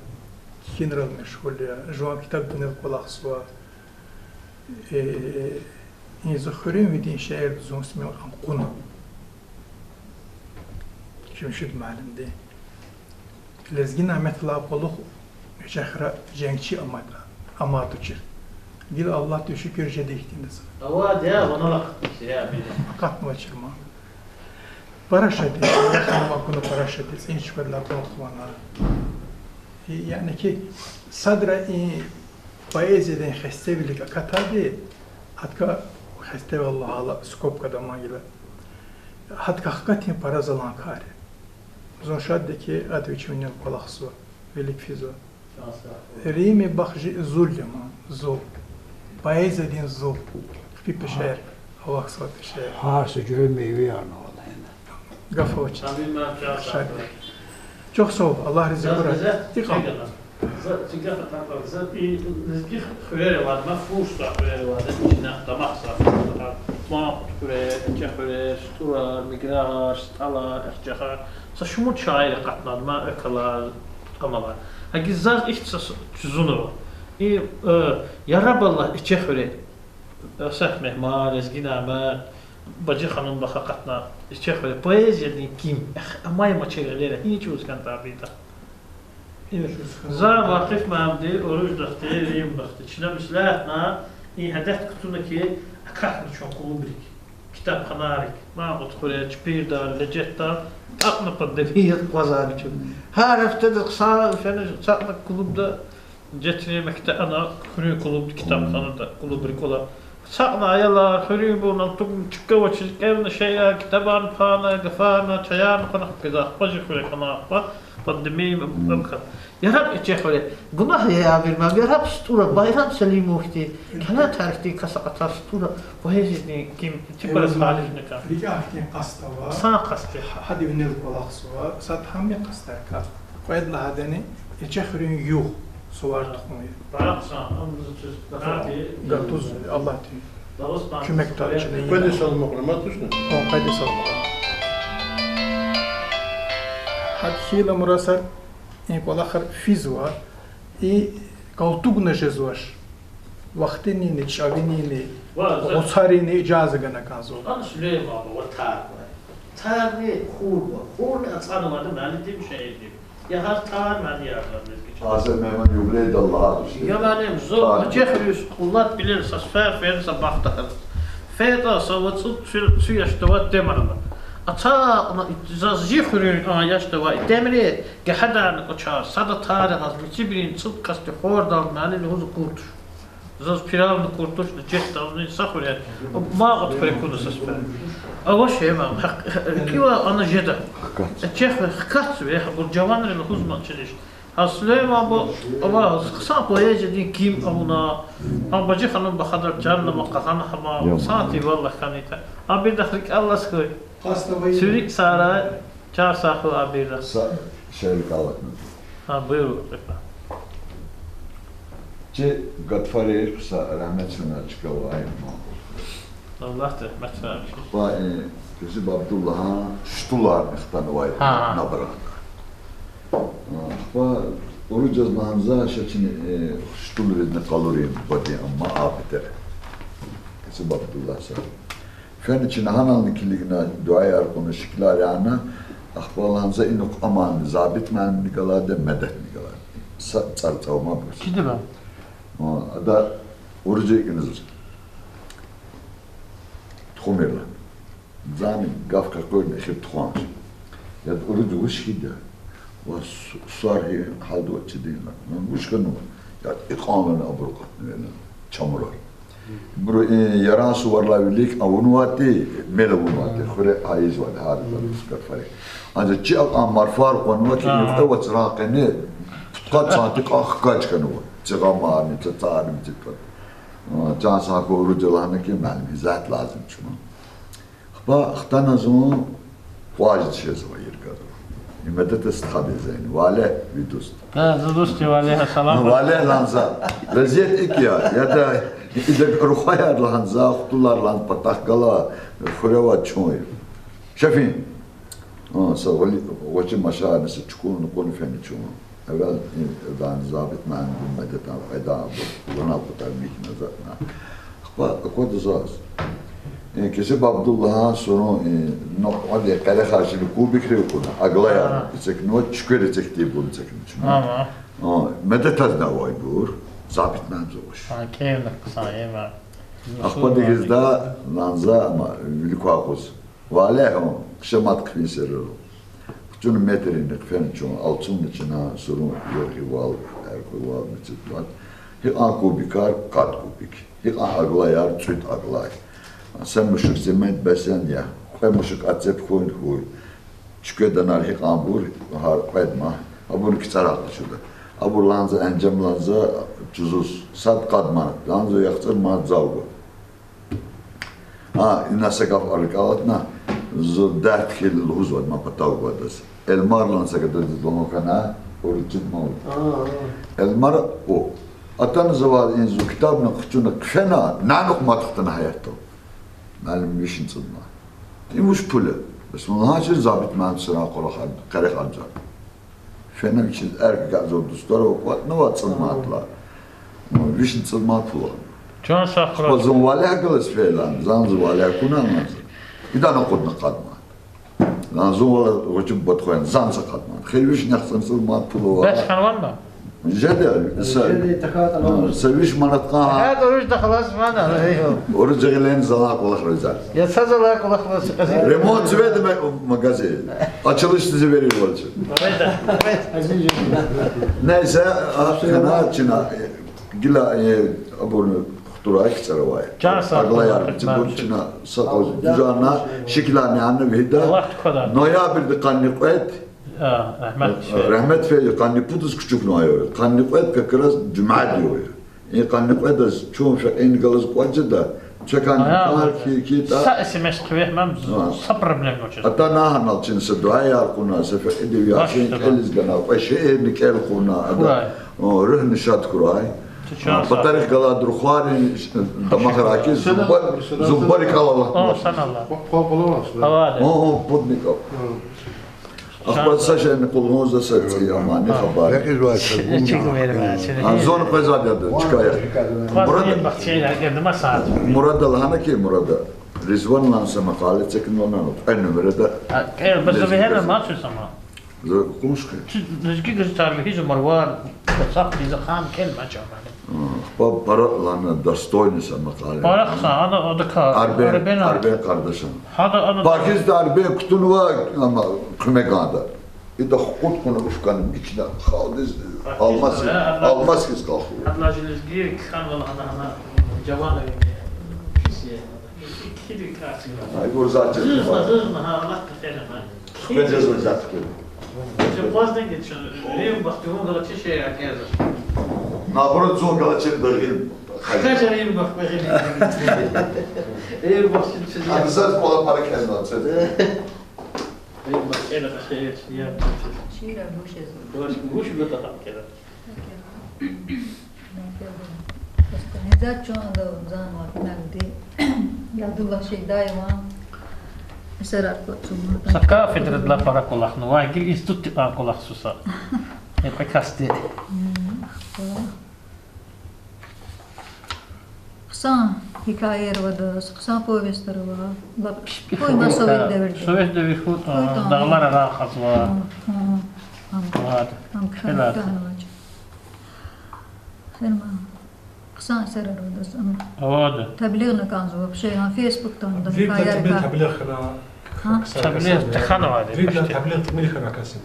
kinral meşgulya, جوان kitap dinle القلاخسو يزخرين ودين شاعر زون اسمه قنا شمشد معلم دي لازقين عمت الله قلوخ شخرة جنگçi amadı çir. Dil Allah teşekkür edeyim. Ava ya bana bak ya bir. Katma çirma. Paraşadi, yaxanıma kunu paraşadi, inç verla konukvana. Yani ki sadra poeziden xestevilik akatabi, hatka xestevi Allah Allah skop kadama gibi. Hatka hakikaten para zalan kari. Zon şadde ki adviçunyel kolaksu, velik fizo. Rimi bakji zulma, zul. Poeziden zul. Pipe şer, Allah sıvat şer. Harsı görmeyi yani. Gafoç. Çok sağ ol. Allah razı olsun. Dikkat. Çünkü hatta bir rızkı xüreri var, mafursa xüreri var, içine damaksa, ma xüreri, çexüreri, turar, migrar, stalar, excahar. Sa şumut şairi qatnar, ma ökalar, tutqamalar. Hagi zaz ihtisas çuzunu. Yaraballah çexüreri. Sahmeh ma rezginama Bacı Hanım da hakikaten işte poezyanın kim amay maçeleri hiç uzkan tabida. Za vakıf mamdi oruç daxtı riyim daxtı. Çin'e mislahna hedef kutuna ki akatlı çok kulubrik. Kitap kanarik. Ma qutxurya çpirdar lecettar aqna qaddefiyat qazari çok. Her hafta da kısa fene çaqna kulubda jetri mekte ana kuru kulub kitap kanada kulubrik ola. Saqna ayalar, xürüyü bundan tukun çıkka vaçilik evne şeyler, kitaban pana, gafana, çayan kana kıza, bacı xürü kana akba, pandemi mümkün. Yarab içe xürü, günah ya bilmem, yarab stura, bayram selim muhti, kana tarihti kasaqata stura, poezini kim, tiparas halifne kan. Riki ahkin qasta var. Sana qasti. Hadi ünel kolaksu var. Sat hamya qastar ka. Qoyadla hadani, içe xürüyün yuh. Suvar tuxumu. Bıraksan, anımızı çöz. Gatuz Allah diyor. Kümek tarçını. Böyle salmak olmaz mı? O kaydı salmak. Hakiyla murasar en kolakar fiz var. Kaltug nejez var. Vaktini ne, çavini ne, otsari ne icazı gana kanzo. Ana Süleyman baba var tar var. Tar ne? Hur var. Hur ne atsanamadım. Ben dediğim şey diyeyim. Ya har tar ben yardım Hazır Mehmet Yubleydi Allah'a düştü. Yalanım zor. Çehrüs kullat bilir sasfer fersa baktar. Feda savatsu suyaştavat demarla. Ata ona zazjifrün ayaştava demri gehadan uçar sada tarih hazmeti birin çıt kastı hordan malin huzu kurt. Zaz piravnu kurtuş cestavni sahuriyat. Ma qat frekunu sasfer. Avaş hemen kiva ana jeda. Çehr kat ve bu cavanların huzman çeliş. Süleyman bu ama kısa poezya kim amuna Bacı Hanım bakadar canlı makasana hama saati vallahi kanita. Abi dahrik Allah skoy. Sürik sara çar sahı abi da. Şeylik Allah'ın. Ha buyur. Ci Gatfari kısa rahmetine çıkavayım. Allah da rahmet versin. Vay Kızı Abdullah'a ştular ihtanı vay nabra. Ve orucaz nahamza şaçını ştul vedne kaloriyim badi ama abidir. Kızı Abdullah sa. Fen için hanalını kiligine duaya arkonu şiklar yana ahbalanza inuk aman zabit men nigalade medet nigalade. Sartavma bu. Kidi ben? Da orucu ikiniz. تخمرلا زاني قاف كقول نخيب تخوانش يد أريد وش كده وصار هي حال دوت تدين لا وش كانوا يد إقامنا أبرقة çamurlar. Bu yaran suvarla birlik avunuvati melavunuvati khore haiz var har uskar fare. Ancak çi amar far konuva ki yufta ve çıraqene tutkat santik kaç kanuva. Çıgamar ni tatarım çıkat. Can sako ruculahına ki malum zat lazım çuma. Ba xtana zon vacid şey zavayır kadar. İmedet istahabi zayn. Vale vidust. Ha, dostu vale selam. Vale lanza. Vaziyet iki ya da إذا رخايا لهنزا خطولار لان بطاقلا فروا تشوي شايفين سوالي وجه مشاعر ناس تكون نكون فين تشوي أول دان زابط معن بمدة عدا لنا بتعميك نزاتنا أقول زاز كسب عبد الله سونو نقعد يقرأ خارج الكوب يكرهوا كنا أغلايا يسكنوا تشكر تكتيبون تسكنوا مدة تزنا وايبور zabit memzuş. Kevin kısaya var. Akpadegizda lanza ama vilkuakuz. Vale o kşamat kfin serero. Kutun metrin kfen çon altın içine sorun yok val erkoval mitlat. Hi anko bikar kat kubik. Hi aglayar tüt aglay. Sen müşük zemet besen ya. Koy müşük atsep koyun koy. Çıkıdanar hi ambur har koydma. Abur kitara şurada. Abur lanza encem lanza cüzuz sat kadma lanza yaktır ma zavgo inasa kaf arkalatna zo dert kil luz vad ma patav vadas elmar lanza kada dono kana oricin mal elmar o atan zavad in zo kitabna khchuna kfena nanuk ma tahtana hayato malum mishin tsudma imush pula bas ma hajir zabit ma sira qola khad qarih anjar fena için erkek zor dostlar o ne var tsudmatlar Вишни цадмат фула. Чон сахра. Позум валякалас фейлан, занзу валякунан назы. Идан окудна кадман. Занзу вала вачу батхуян, занза кадман. Хел вишни ахсан цадмат фула. Беш ханван ба? Жадел. Савиш манатқан. Хад оруж да خلاص мана. Оруж жагелен залак олах рызар. Ya sazalak olak nasıl? Ремонт зведе магазин. Açılış sizi veriyor olacak. Neyse, kanatçına Gila abone tuturak sarvaya. Aglayar cibunçina sakal düzana şekilani anne vehda. Noyabirde kanniqet. Rahmet fe kanniputus küçük noyabir. Kanniqet kakras cuma diyor. Kanniqet da çoğu şey en galas qacda. Çekan ki ta. Sa SMS qvehmam sabr bilen geçer. Hatta nahan için duaya kuna sefer ediyorsun eliz gana ve şey nikel kuna ada. Ruh nişat kuray. Batarih kala durxuari damahraki zubbar kala. Sanallah. Popolovas. Havale. Podnikov. Akhbar saşa nikolmozda satsi amani khabar. Zon qazadada çıkaya. Murad alhana ki Murad. Rizvan lansa makale çekin onan. Aynı merada. Bas vehena ma şu sama. Kumuşki. Nizgi giztarbi hiç marwar saf bize kham kelme çamane. Para lana dostойница makale. Para kısa ana odaka. Arbe kardeşim. Hada ana. Parkiz de arbe kutunva ama kümegada. İda hukuk konu ufkan içine khadiz almaz kız kalkıyor. Ablacınız gir kan valla ana cevana kişiye. Kidi karşı. Ay bu zaten. Hızma ha Allah kıtene. Gecez o zaten. Şu bazdan geçiyor. Reyim baktığım kadar şey yakıyor. Nabrod zor kalacak dağın. Kaç ayım bak bakayım. Reyim baktığım şey. Anzaz pola para kendine atacak. Reyim baktığım şey ya. Şira boşez. Boş bir daha kere. Nezat çoğunda uzan var nagdi. Yadullah şey daima. Mesela koçum. Saka fedredla para kolak no. Vay gil institut kolak susa. Hep kasti. Kısa hikayeler var, kısa povestler var. Bak, koyma Sovyet devirde. Sovyet devir dağlar rahat var. Tam kısa. Selma. قصان سر الودس أم هذا تبليغنا كان زوا بشيء عن فيسبوك تان في ده تبليغ كايركا تبليغ خنا تبليغ تخانوا هذا في تبليغ تميل خنا كاسم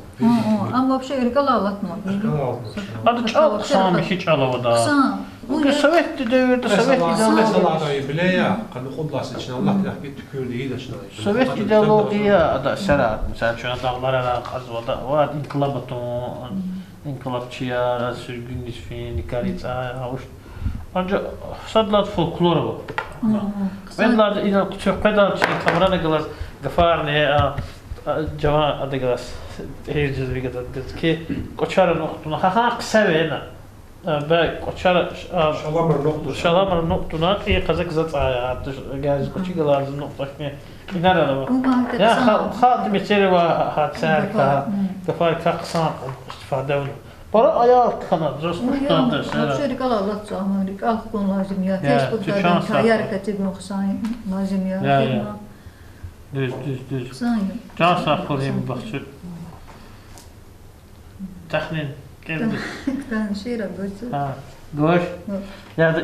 أما بشيء رجال الله ما هذا شو قصام مشيت على وضع قصان ممكن سويت دور سويت الله بلايا قد نخد لاس شنو الله تحكي تكردي هذا شنو سويت إيديولوجيا أدا سرعة مثلا شو دغلر أنا قصد واد انقلاب شيا سجنيش في نكاريتا هاوش أنجا صدلت فولكلور من لا إذا كنت قدر شيء كمرنا جلس غفارني جماعة أدا جلس هي جزء كده كي كشار نقطة ها قسوينا باي كشار شلامر نقطة هي كذا زت جاهز كشي جلس نقطة كني كنارا يا خادم يصير وهاتسارك غفار كقسام استفادة برا أيار كنا درس مش نادر بشيء رجال الله تعالى رجال كون لازم يا فيسبوك ده كايركا تبنو قصان لازم يا düz. قصان Can saklayayım bakçı. Tahmin. Geldi. كان شيء رجل Ha. Goş. Ya da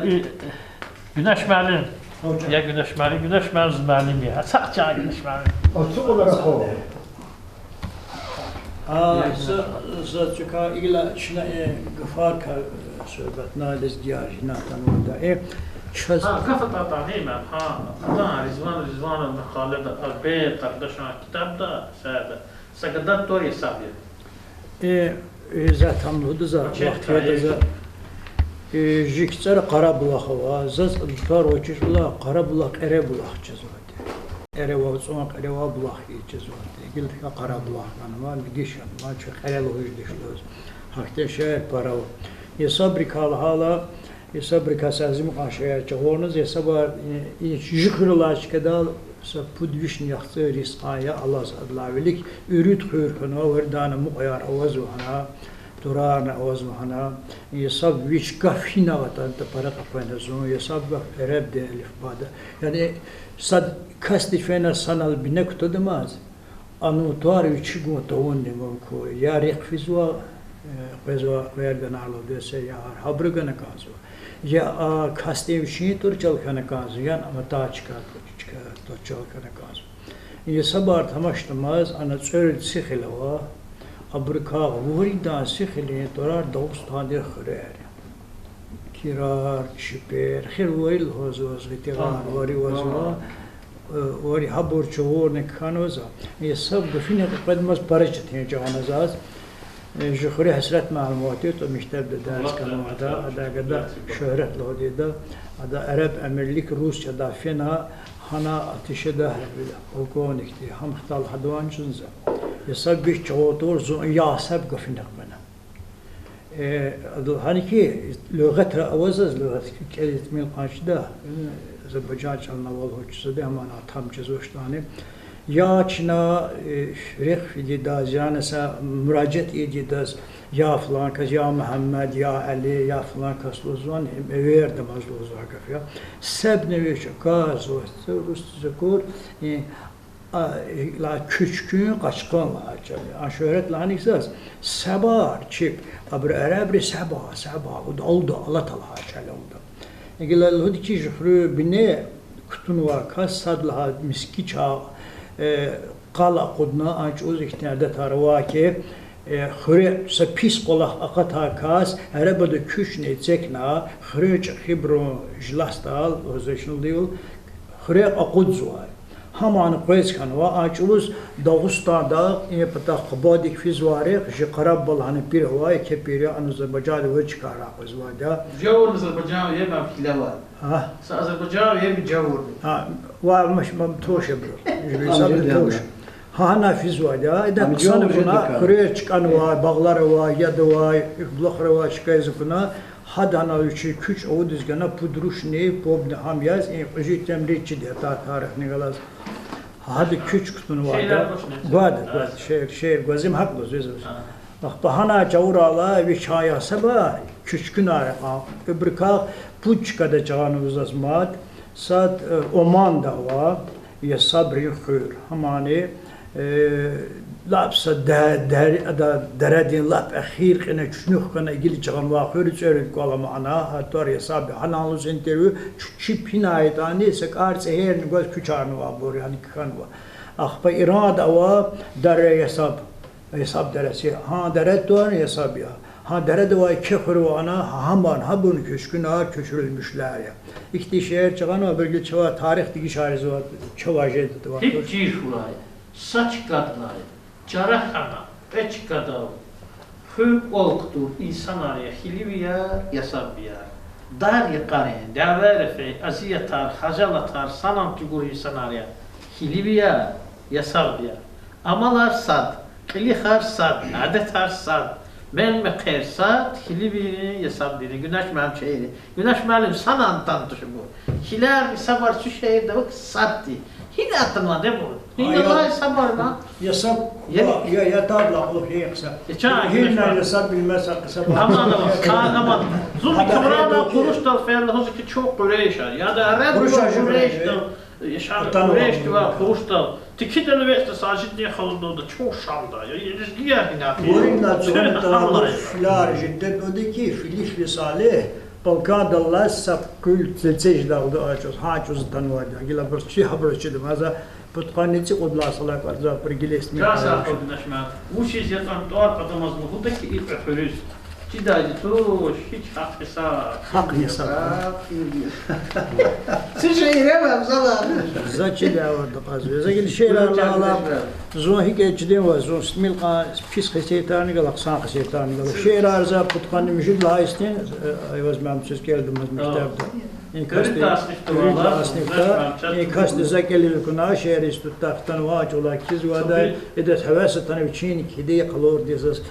güneş malum. Ya güneş malum, güneş malum ya. Sakça güneş malum. Açık olarak o. Zaten illa şuna gafar ka söhbetna lezdiyaji natan orada. Ha kafa tatahim ha. Allah Rizvan المقالة البيت قدشنا كتاب ده ساده. سقدت دوري سابيا. Zaten hudu za vaxtiyada za jikçara Qarabulaq va zaz tar oçuşla Qarabulaq Erebulaq çizvadi. Ereva soğuk Ereva bulaq çizvadi. Gildik Qarabulaq var gidişan ma çok helal hoş düşüyoruz. Hakta şehir para. Ya sabrikal hala ya sabrika sazim aşağıya çağırınız ya sabah jikırlaş kadar sapudvish yaxtı risqaya Allah adlavelik ürüt khurkhana verdana muqyar awazwana turana awazwana yasab vish kafina vatan para qapana zo yasab erab de elif bada yani sad kasti fena sanal binek todmaz anu tuar üç gotovon ne ko ya riqfizwa qezwa verdana alo dese ya habrgana kazo ya kasti shi tur chalkhana kazo yan amata çıkar Toçalkana kaz. Ye sabar tamaştamaz ana çöl sixilava abrika vuri da sixili torar dostane xrer. Kirar şiper xir vayl hozos vitigan vori vazva vori habur çovor ne kanoza. Ye sab gfine qadmaz parçatine canazaz. Jxuri hasret malumatı to mektep de ders kanada ada şöhret lodida ada Arap Emirlik Rusya'da fena hana ateşe de okonikti ham xtal hadwan chunza yasab bir çoğutur zo yasab gafina bana hani ki lügat avazaz lügat kelit min qaşda Azerbaycan çalnaval hoçsa da aman tam çizmiştani ya çina rih didaz yani sa müracaat edidaz ya falan kaz ya Muhammed ya Ali ya falan kaslozvan verdim azlozva kafya sebne kaz o rus zakur la küçkün qaçqan la şöhret la nisas sabar çip abr arabri sabah oldu Allah Teala çaldı egilal hudki jufru bine kutunwa kasadla miskiça qala qudna aç uz ihtiyada tarwa ki xure se pis qola aqata kas arabada küçne çekna xure xibro jlastal ozeshnu diul xure aqudzwa haman qoyskan va aç uz Dağıstan'da pata qabadik fizwari ji qarab balhani pir hava ke pir an Azerbaycan ve çıkara qozvada جور Azerbaycan ye ma filava ha Azerbaycan ye bir جور ha var mı toş ebru hana fizwada ida qsan buna xure çıkan va bağlar va ya da va blokhra va şikayet buna hadana üçü küç o dizgana pudruş ne pobne ham yaz qıjit temriçi de tarih ne galas hadi küçük kutunu vardı şehir gözüm haklı sözü bak bahana çavurala bir çaya sabah küçükün ara öbrika puçkada çağanımız azmat sad Oman da var ya sabri khur hamani لابسه دردين لاب اخير كنا شنو كنا يجي جان واخر تشرد قال معنا هتور يصاب حنالوس انتريو شيب هنايت اني سكار سهر نقول كچانو ابور يعني كانوا اخ بإرادة او در يصاب درسي ها درد دور يصاب ya ha derede var kefir ana haman habun köşküna köşürülmüşler ya ikti şehir çıkan o bölge çava tarih digi şarizi var çava jedi var hep cihulay saç kadlay Carahana, Eçkada, Hü olktur insan araya hiliviya yasabiya. Dar yakare, daverefe, aziyatar, hacalatar, sanam tügur insan araya hiliviya yasabiya. Amalar sad, kilihar sad, adetar sad, men mekher sad, hiliviya yasabiyya. Güneş mənim şehri. Güneş mənim sanan tanıtışı bu. Hiler sabar şu şehirde bak saddi. Hina atma de bu. Hina sabarla. يصب يا يطلع هي يقصب هنا يصب المسا قصب Aman aman. Zulmi Kıbra'da Kuruş'ta falan hızlı çok Kureyş'ar. Ya da Arap Kureyş'ta yaşar Kureyş'ta ve Kuruş'ta. Tiki de üniversite sajid diye halında çok şamda. Ya ilişkiye hina. وين تقول فلار جدا وديكي فيليش لصالح بالكاد الله سب كل تسجد او اجوز هاجوز تنواد قال برشي حبرش هذا Putkaneci odlar salak var za pergiles mi. Kasa odnaşma. Bu şey zaten doğar kadamaz mı? Bu da ki ilk öpürüz. Ciddi to hiç hak hesap. Hak hesap. Siz şehre zaten. Zaçı da vardı qazı. Zagil şeyler Allah. Zo hikayetçiden var. Zo ismil qa pis heseytani galak san heseytani galak. Şeyler za putkanı müşid la istin. Ayvaz mamsız geldim mektepte. كاست زكالي الكنا شهر استطاعتن واجولا كيز ودا إذا حواستنا بتشين كدي قلور ديزس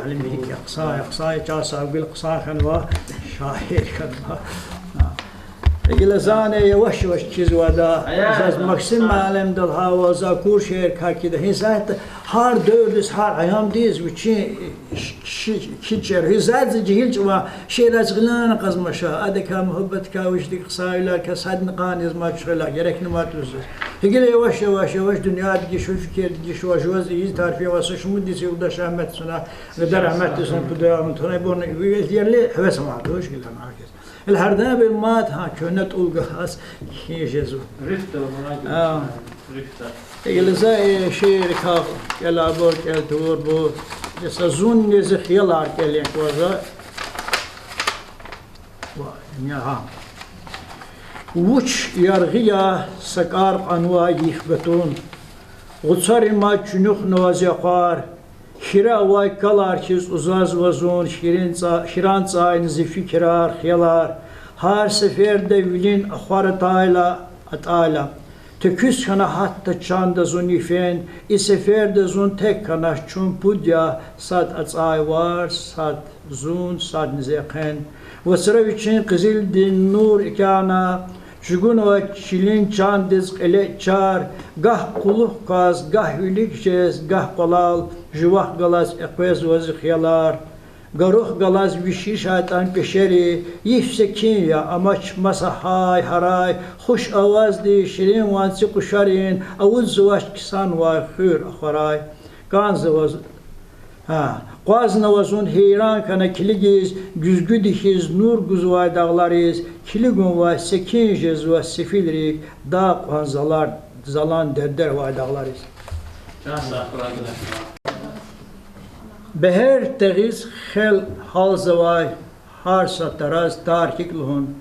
علم هيك أقصى جاسا وقل قصا خنوا شاهر خنوا يقول زانه يوش كيز ودا أساس مقسم عالم دل هوا زاكور شهر كاكيده هزات هار دورس هار أيام ديز وتشين كيتشر هزات جهيل جوا شهر أزغلان قزمشا أدك محبت كاوش ديك قصايلا كساد نقانيز ما تشغلا جرك نمات وزس يقول يوش دنيا دقي شو فكر دقي شو جواز يز تعرفي واسش مدي سيودا شامت سنا قدر عمت سنا بدا من توني بون يلي حبس ما عدوش قلنا معك الهرداب المات ها كنت ألقاس هي جزو رفته رفته يقول زي شيء كاف يلا بور كل تور بور يسزون يزخ يلا كلين كوزا ويا ها وش يرغيا سكار أنواع يخبتون غصار ما جنوخ نوازيقار شرا واي كلار كيز uzaz vazun şiran tsayn zifikrar khiyalar har sefer de vilin akhar taala atala teküs kana hatta çanda zunifen i sefer de zun tek kana çumpudya sad atsay var sad zun sad nizeken vasra için qizil din nur ikana Şugun o çilin çandiz ele çar gah kuluh kaz gah hülik jez gah qalal juvah galas eqvez vaz khiyalar garuh galas vişi şaytan peşeri yifsekin ya amaç masahay haray hoş avaz di şirin vansi kuşarin avuz zuvaş kisan va khur akharay kan zavaz ha Qazna vazun heyran kana kiligiz güzgü dihiz nur guzvay dağlarız kiligun va sekin jez va sefilrik dağ qanzalar zalan derder va dağlarız Beher tegiz khel hal zavay har sataraz tarhikluhun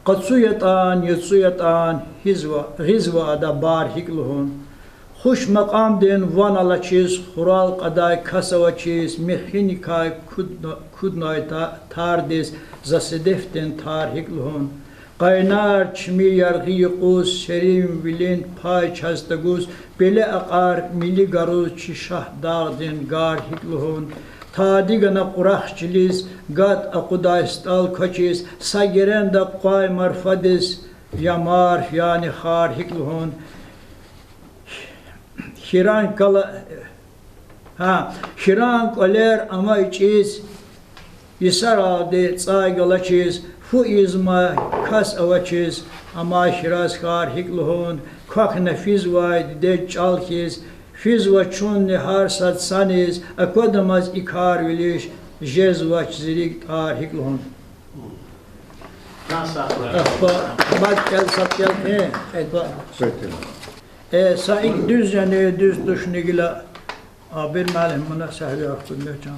qatsuyatan hizva ada barhikluhun Xush maqam den van ala çiz, xural qaday kasava çiz, mexinikay kudnay tardiz, zasedeften tarhikluhun. Qaynar çimi yargı quz, serim vilin pay çastaguz, bele aqar mili garuz çişah dağdin garhikluhun. Tadigana quraq çiliz, gad aqudaystal kaçiz, sageren da qay marfadiz, yamar yani harhikluhun. Şiran kaler ama içiz Yisar aldı tsay galaçiz Fu izma kas avaçiz Ama şiraz kar hikluhun Kak nefiz vay de çalkiz Fiz ve çun nihar satsanız, akodamaz ikar viliş, jez ve çizilik ar hiklon. Can sağlığı. Bak gel sat gel. Saik düz yani düz düşünüyle bir malim buna sahbi akıl can.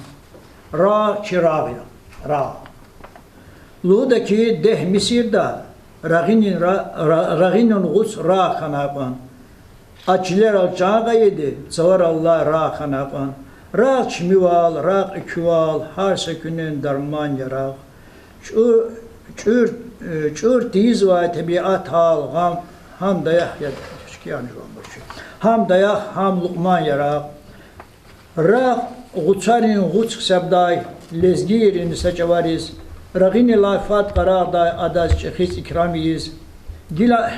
Ra çırağıya. Ra. Ludaki deh misirda raginin gus ra kanapan. Açiler alçağa yedi. Zavar Allah ra kanapan. Ra çmival, ra küval, har sekünün darman yarak. Çür tiz ve tabiat hal gam ham dayak ya ham dayak ham lukman yarak. Ra guçarin guç sebday lezgirin seçavariz. Ragini lafat qaraqday adaz çexiz ikramiyiz. Gila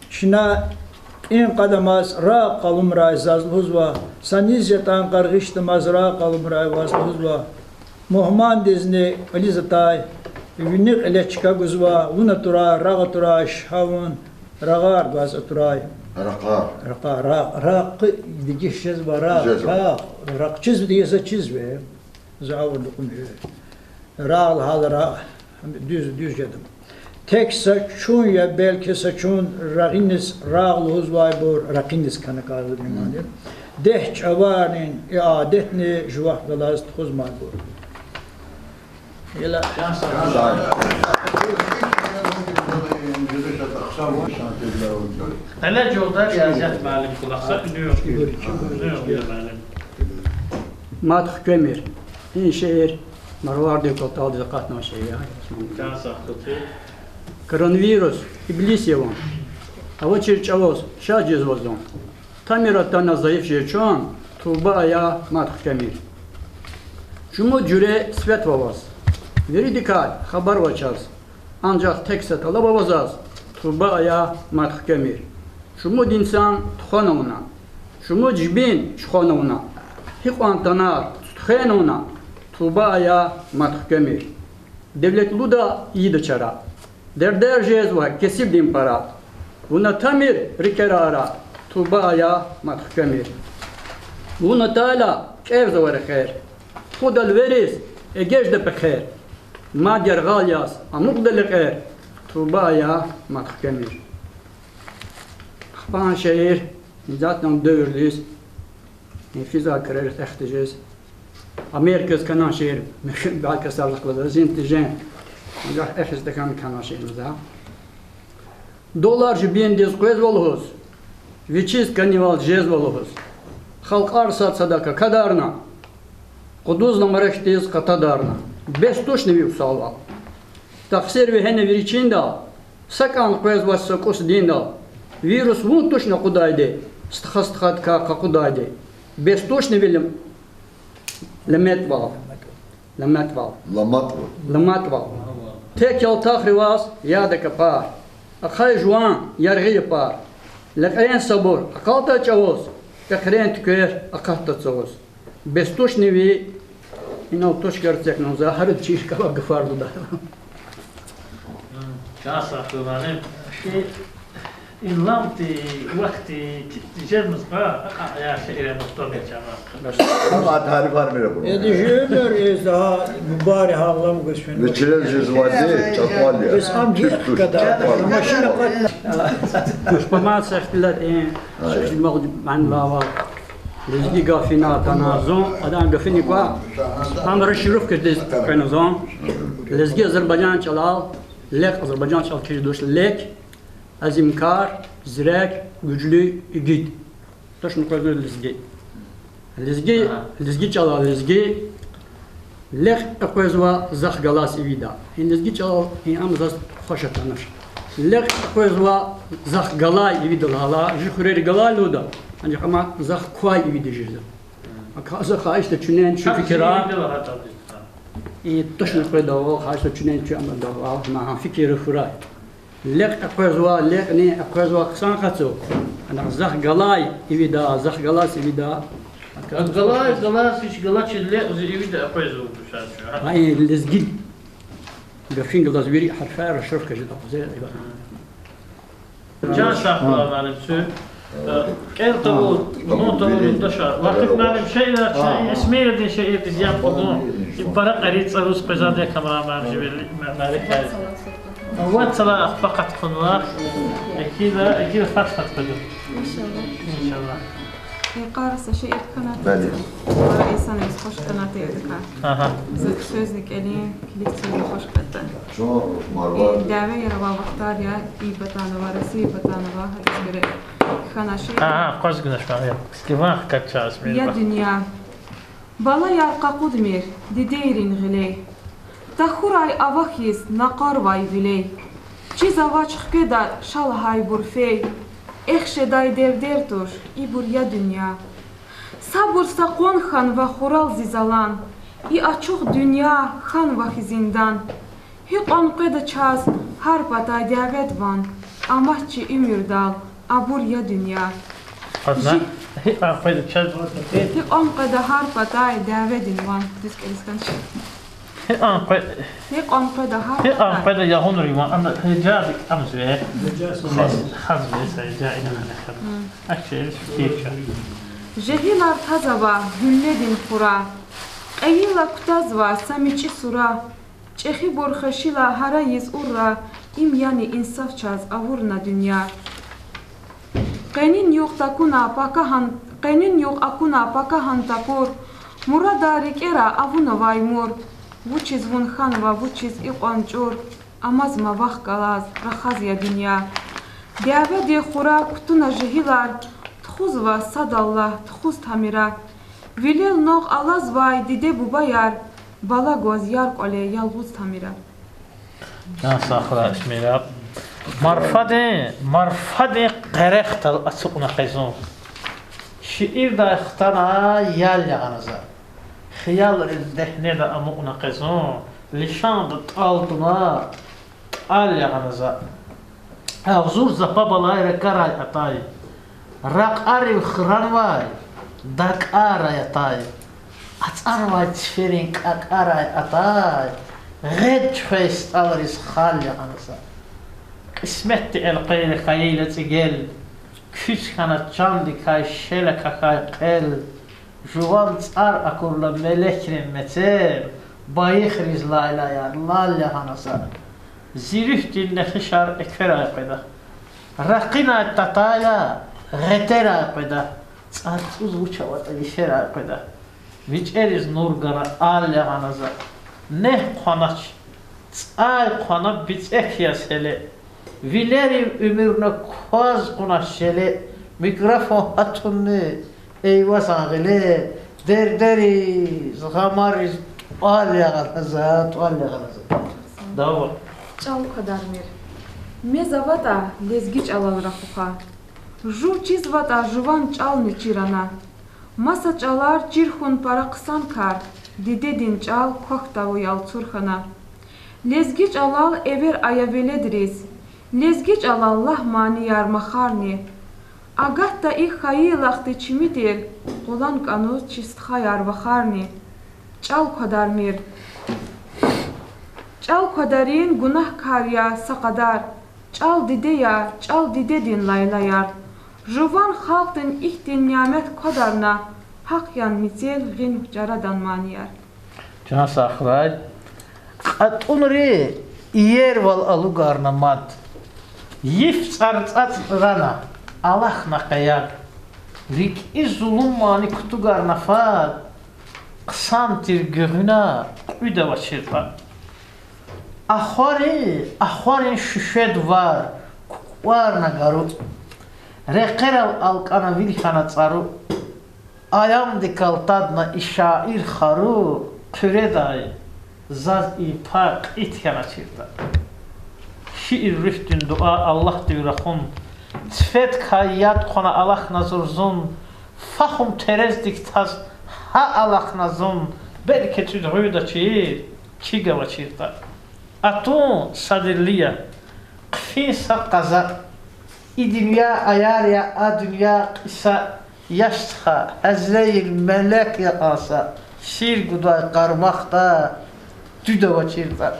şina in qadamaz ra qalım razazluzva sanizyetan qarğıştımaz ra qalım razazluzva muhman dizni alizatay Vinik eleçka guzva, una tura, raga tura, şhavun, ragar gaz turay. Raq dikişiz var, raq çiz diyese çiz ve zavurlukum. Raq hal düz yedim. Tek saçun ya belki saçun raqiniz raqluz vay bor raqiniz kana qarlı limanir. Deh çavarin iadetni juvah galaz tuz mal bor. Yela Hele yolda riyaziyat müəllim kulaqsa ünüyor. Ünüyor müəllim. Madh Kömür, این شعر مروارد کوتاه دقت نشه یا Can sağlığı. Koronavirüs iblis yavan. Hava çirçavoz şacız vazon. Tamiratan zayıf şirçon tuba ya Madh Kömür. Cumu cüre svet vavaz. Veridikal haber vaçaz. Ancak tek setala vavazaz. Tuba ya Madh Kömür. Cumu dinsan txonovna. Cumu cibin txonovna. Hiqan tanar txonovna. Tuba ya Madh Kömür. Devlet luda iyi de çara. Derder jezva kesib din para. Buna tamir rikerara. Tuba ya Madh Kömür. Buna tala ev zavara khair. Khudal veris egej de bekhair. Madyer galyas amugdal khair. Tuba ya Madh Kömür. Xpan şehir zaten dövürlüyüz. Fiza karar tehticiz. Amerika'z kanan şehir. Belki sağlıklı zintijen. Ancak efizde kanan şehirimiz ha. Dolarcı bin diz koyuz volhuz. Viçiz kanival jez volhuz. Halk arsat sadaka kadarna. Kuduz numarek diz katadarna. Bestuş nevi usalva. Taksir ve hene viriçinda. Sakan koyuz vasakos dinda. Virüs vuntuş na kudaydı. Stxastxat ka kudaydı. Bestuş nevi Lemetval. Tek yol tahrivas yada kapar. Akhay juan yargı yapar. Lakayen sabur. Akalta çavuz. Kakren tüker akatta çavuz. Bestuş nevi inav tuş gerçek noza her çiş kaba gıfardı da. Can sağlığı müəllim. İnlamti vakti tijemiz var. Ya şehre muhtar geçemez. Ama tarif var mı bu? Edijömer daha mübarek hallam göçmen. Veçiler cezvazi çatval ya. Biz amcık kadar maşına kadar. Şpama seftilat şekil mağdub man lava. Lezgi gafina tanazon adam gafini kwa. Hamra şiruf kediz kanazon. Lezgi Azerbaycan çalal. Lek Azerbaycan çal kediş lek. Azimkar, zirek, güçlü, git. Toşnu koydu lezgi. Lezgi çalal lezgi. Lek koyuzva zah galas evida. Lezgi çalal amzas hoşa tanış. Lek koyuzva zah galay evida hala. Jükhureri galay luda. Ancak ama zah kuay evida jirdi. Akaza khaişte çünen şu fikra. Toşnu koydu o khaişte çünen şu amda o ma fikri furay. Lek akwezwa lek ne akwezwa ksan khatso ana zah galay evida zah galas evida Galas hiç galas çille evi de akwezwa düşer. ay lezgil gafin galas biri harfa şerf kajda zey Can sağlığı müəllim. Erta o, nota olunda şa. Vakit benim şeyler, esmeyle de şey edin yapalım. Para قريت صاروس بزاده كاميرا ما جبل مالك أول صلاة فقط خنوار أكيد فتحة بدو إن شاء الله. إن شاء الله. قارس شيء كانت بله. رئيسا يسخش كانت يدك. Aha. سوزك ألين كليك سوزك خوش كتا. شو مروان دعوة يروا وقتار يا إيبتان ورسي إيبتان واحد كره خنا شيء. Aha, kaç güneş var ya. Skivan kaç çağız mı? يا دنيا بالا يرقى قدمير ديديرين غلي تخوراي أواخيس نقار واي بلي چيز أواچخ كدا شال هاي برفي إخش داي دير توش إبور يا دنيا صبر ساقون خان وخورال زيزالان إي أچوخ دنيا خان وخي زندان هي قان قدا چاز هر پتا دياغت وان أمه چي إمير دال أبور يا دنيا Fazla. Hiç afiyet çağız. هي قان قدا هر پتا دياغت وان ديسكريسكان Hiç afiyet. هي قان قدا هر Hiç پتا afiyet ya honor iman. Ama hicabik amzve. Hazve sayca ina nakar. Akşeyiz fikir. جهيلار تازوا هلدين خورا قيلا كتازوا سميچي سورا چخي برخشيلا هرا يز اورا ام يعني انصاف چاز اورنا دنيا قينين يوق تاكونا باكاهان قينين يوق اكونا باكاهان تاكور مراداريك ارا ابونا وايمور وچيز ون خانوا وچيز اقانچور اماز ما واخ قلاز رخاز يا دنيا ديابه دي خورا كتونا جهيلار تخوزوا سادالله تخوز تاميرا ويلل نوغ الاز واي ديده بوبايار بالا گوز يار قولي يالغوز تاميرا Ya sahra ismiyle. Marfade qerektal açıqna xizon. Şiir da ixtana yal yağınıza. Xiyal dehne de amuqna xizon. Lişan da talduna al yağınıza. Avzur zapa balayra karay atay. Rak ari xran vay. Dak ara yatay. Atsar vay tferin kak aray atay. غير فيست ألريس خالي أنسا قسمت القيل خيلة تقل كيش كانت جاندي كاي شلكا كاي قل جوان تار أكور لملكرين متر بايخريز لا لا يا لا أنسا زيرفت النخشار إكفرا قدا رقنا التطايا غترا قدا تار تزوجا وتغشرا قدا ويجريز نور غرا آل أنسا نه قناç ay qana bitek yasele vileri ömürne koz qunashele mikrofon hatunne eyvas ağile derderi zgamariz al yağaza dawa چاو قدر مير مزавата лезгич алал рахуха жу чиз вата жуван чал ничирана маса чалар чирхун парақсан кар дидедин чал кохтаву ялцурхана лезгич алал эвер аявеледрис лезгич алал лахмани ярмахарни агатта их хаилахты чимитер қолан кануз чистха ярвахарни чал қадар мир чал қадарин гунах каря сақадар чал дидедин лайлаяр жуван халқтын ихтин нямет қадарна حقيان مثل غين جردان مانيار Can sahray atunri yer wal alugarna mat yif tsartsat rana Allah naqayar rik izulum mani kutugarna fad qsantir gürna üde vaçirpa Ahwarin şüşed var nagaru reqeral alqana vilhana tsaru Ayam dikaltadna işair xaru qüreday zaz ipak itkana çirda şiir rüftün dua Allah diraxun tfet kayyat qona Allah nazurzun fahum terezdik taz ha Allah nazun belki tüdhüda çir çigava çirda atun sadirliya qfisa qaza idünya ayar ya a dünya qisa yaşta Hazreyil melek yaqasa şir guday qarmaqda düdava çirda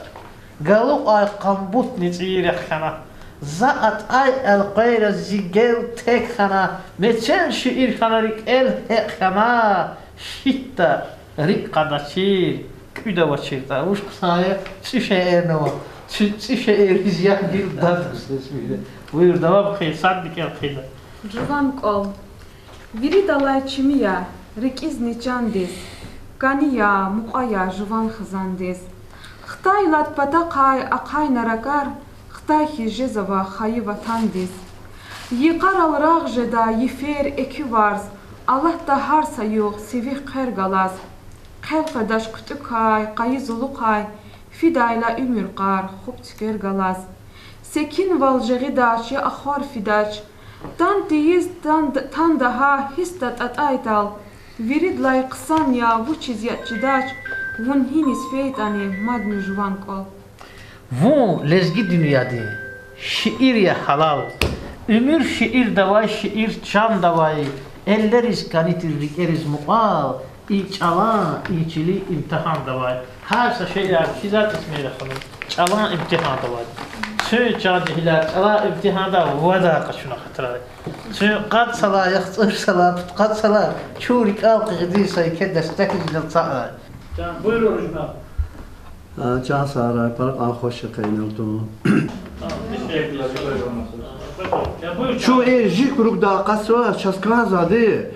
Galuq ay qambut nicir yaxana Zaat ay el gayra zigel tek khana meçen şiir kanarik el hekama şitta riqadaçir küda vaçirta uş kısaya şişe nova şişe riziyan bir dad sesmide buyur devam xeyr saddik el xeyr Жуван кол. Вири далай чимия, рикиз ничандис. Кания, муқая, жуван хазандис. Хтай латпата қай, ақай наракар, хтай хижезава хайы ватандис. Йиқар алрaq жеда, йифер эки варз, Аллах да har sayuq, sevih қер галаз. Қел қадаш күті қай, қайы зулу қай, Fidayla ümür qar, xub tüker galaz. Sekin valjeği daç, ya axar fidaç, Tan tiyiz, tan daha histat ataytal. Virid layıqsan ya bu çizyatçıdaç. Vun hinis feytani madmi juvan kol. Bu lezgi dünyada şiir ya halal. Ömür şiir davay, şiir can davay. Elleriz kanitirdik, eriz muqal. İçala, içili imtihan davay. Her şey ya, şizat ismiyle hanım. Çala imtihan davay. Çünkü cahiler, çala imtihanda vada kaşına hatıray. Çünkü qad sala, yaxtır sala, qad sala. Çurik alqıqdıysa ki destek izlil sa'ay. Buyur orijinal. Can saray, parak an hoş qeynildu. Şu ji kuruk da qaswa çaskan zade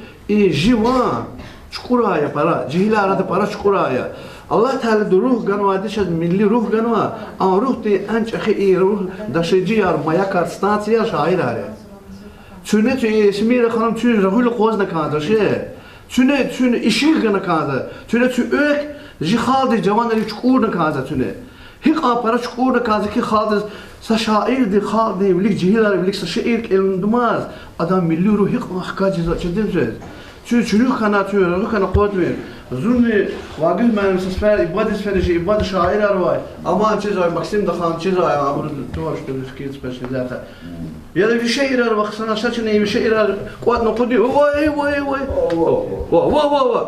jivan çukuraya para cihila aradı para çukuraya Allah Teala ruh ganwa dişad milli ruh ganwa an ruh de anç axi ruh daşıcı yar mayakar stansiya şair are Çüne ismi hanım çün rahul qozna kadı şey çüne işi gana kadı çüne ök jihad cavanları çukurna kadı çüne hik a para çukurna kadı ki xaldı sa şair de xaldı bilik cihilar bilik sa şair elindumaz adam milli ruh hik mahkacı çedim söz Çünkü kanatıyor, kana qodver. Zunni wagil man sfer ibad sferji ibad şair arvay. Ama çizay Maksim da xan çizay amr tuvaş tülskit specialata. Ya da bir şair arvay sana şaçın bir şair qod noqudi vay vay vay. Vay.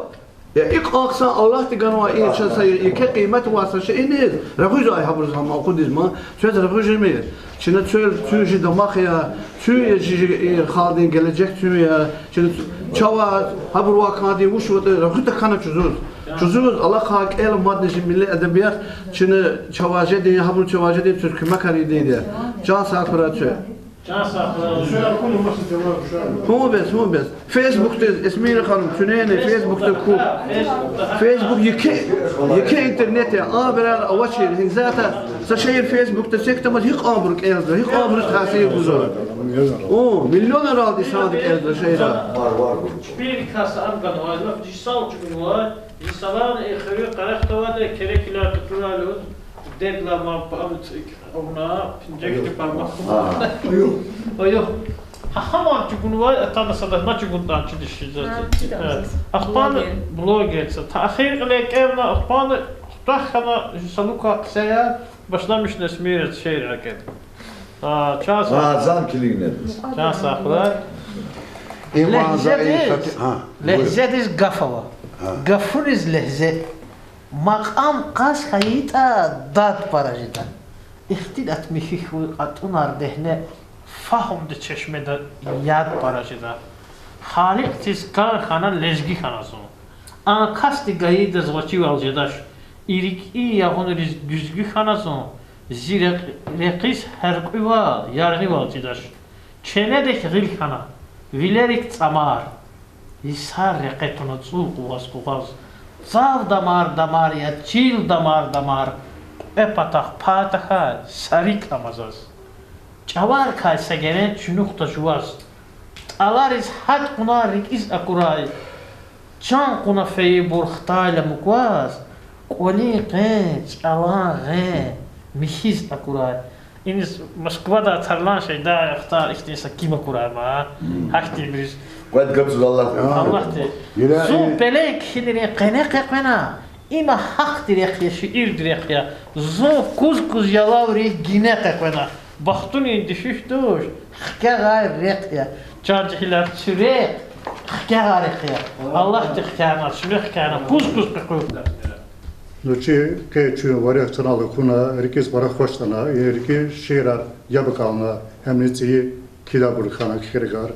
Ya ilk aksan Allah tiganwa in şasay ki kıymet vasa şeyiniz. Rahuj ay habruz ama qudizma. Söz rahuj mi? Şimdi tüyü damak ya, tüyü xaldin gelecek tüyü ya, şimdi çava, habur vakadi vuş ve rahut kana çözüz Allah hak el madneci milli edebiyat, şimdi çavaje diye habur çavaje diye Türküme kari diye, can sakıratı. Can sakıratı. Mu bes. Facebook'ta ismini hanım tüneyne Facebook'ta ku. Facebook yeke internete abrar avaçir hizata saşehir Facebook'ta sektemaz hiç abruk elde hiç abruk hasiye guzur. O milyoner aldı sadık elde şeyler. Var. Bir kasa amgan var. Cisal çünkü var. Cisalan xeyri qaraqta var da kerekler tutunalı. Dedla ma pamıt ona pinjekti parmak. Yok. Hamam çünkü var tam sadaqma çünkü çidişiz. Ahpan blogger. Ta'khir alek evna ahpan tahkana saluka seya başlamış nesmir şehir hareket. Zan kiling nedir? Can saklar. Lehzet gafava. Gafur is lehzet. Makam kas hayita dad parajida. İhtilat mihih atunar dehne fahm de çeşmede yad parajida. Halik tiz kar khana lezgi khanasın. An kasti gayid zvaçi valjedaş. İrik iyi yağın düzgü khanasın. Zira reqis her qıva yargı valjedaş. Çenedek gil khana. Vilerik tamar. İsar reqetuna tsuq vasquvaz. Zav damar ya çil damar. Epataq pataha sarik amazaz. Çavar kaysa gene çunukta juvaz. Alariz had quna rikiz akuray. Can quna feyi burxtayla muqvaz. Qoli qeç ala ghe mihiz akuray. İniz Moskvada tarlan şey da yaxtar isteysa kim akuray ma. Hakti biriz. Qad qapsız Allah. Allah de. Zo pelek hidire qena. İma haq direk şiir direk ya. Zo kuz yalavri gine qena. Baxtun indişiş duş. Xka gayr rek ya. Çarcılar sürek. Xka gayr ya. Allah de xkana, sürek xkana. Kuz qıqı. نوچی که چون وارد سنال کنه ریکیز برای خوشتنه ریکی شیرار یا بکالنا هم نیتی کلا برخانه خیرگار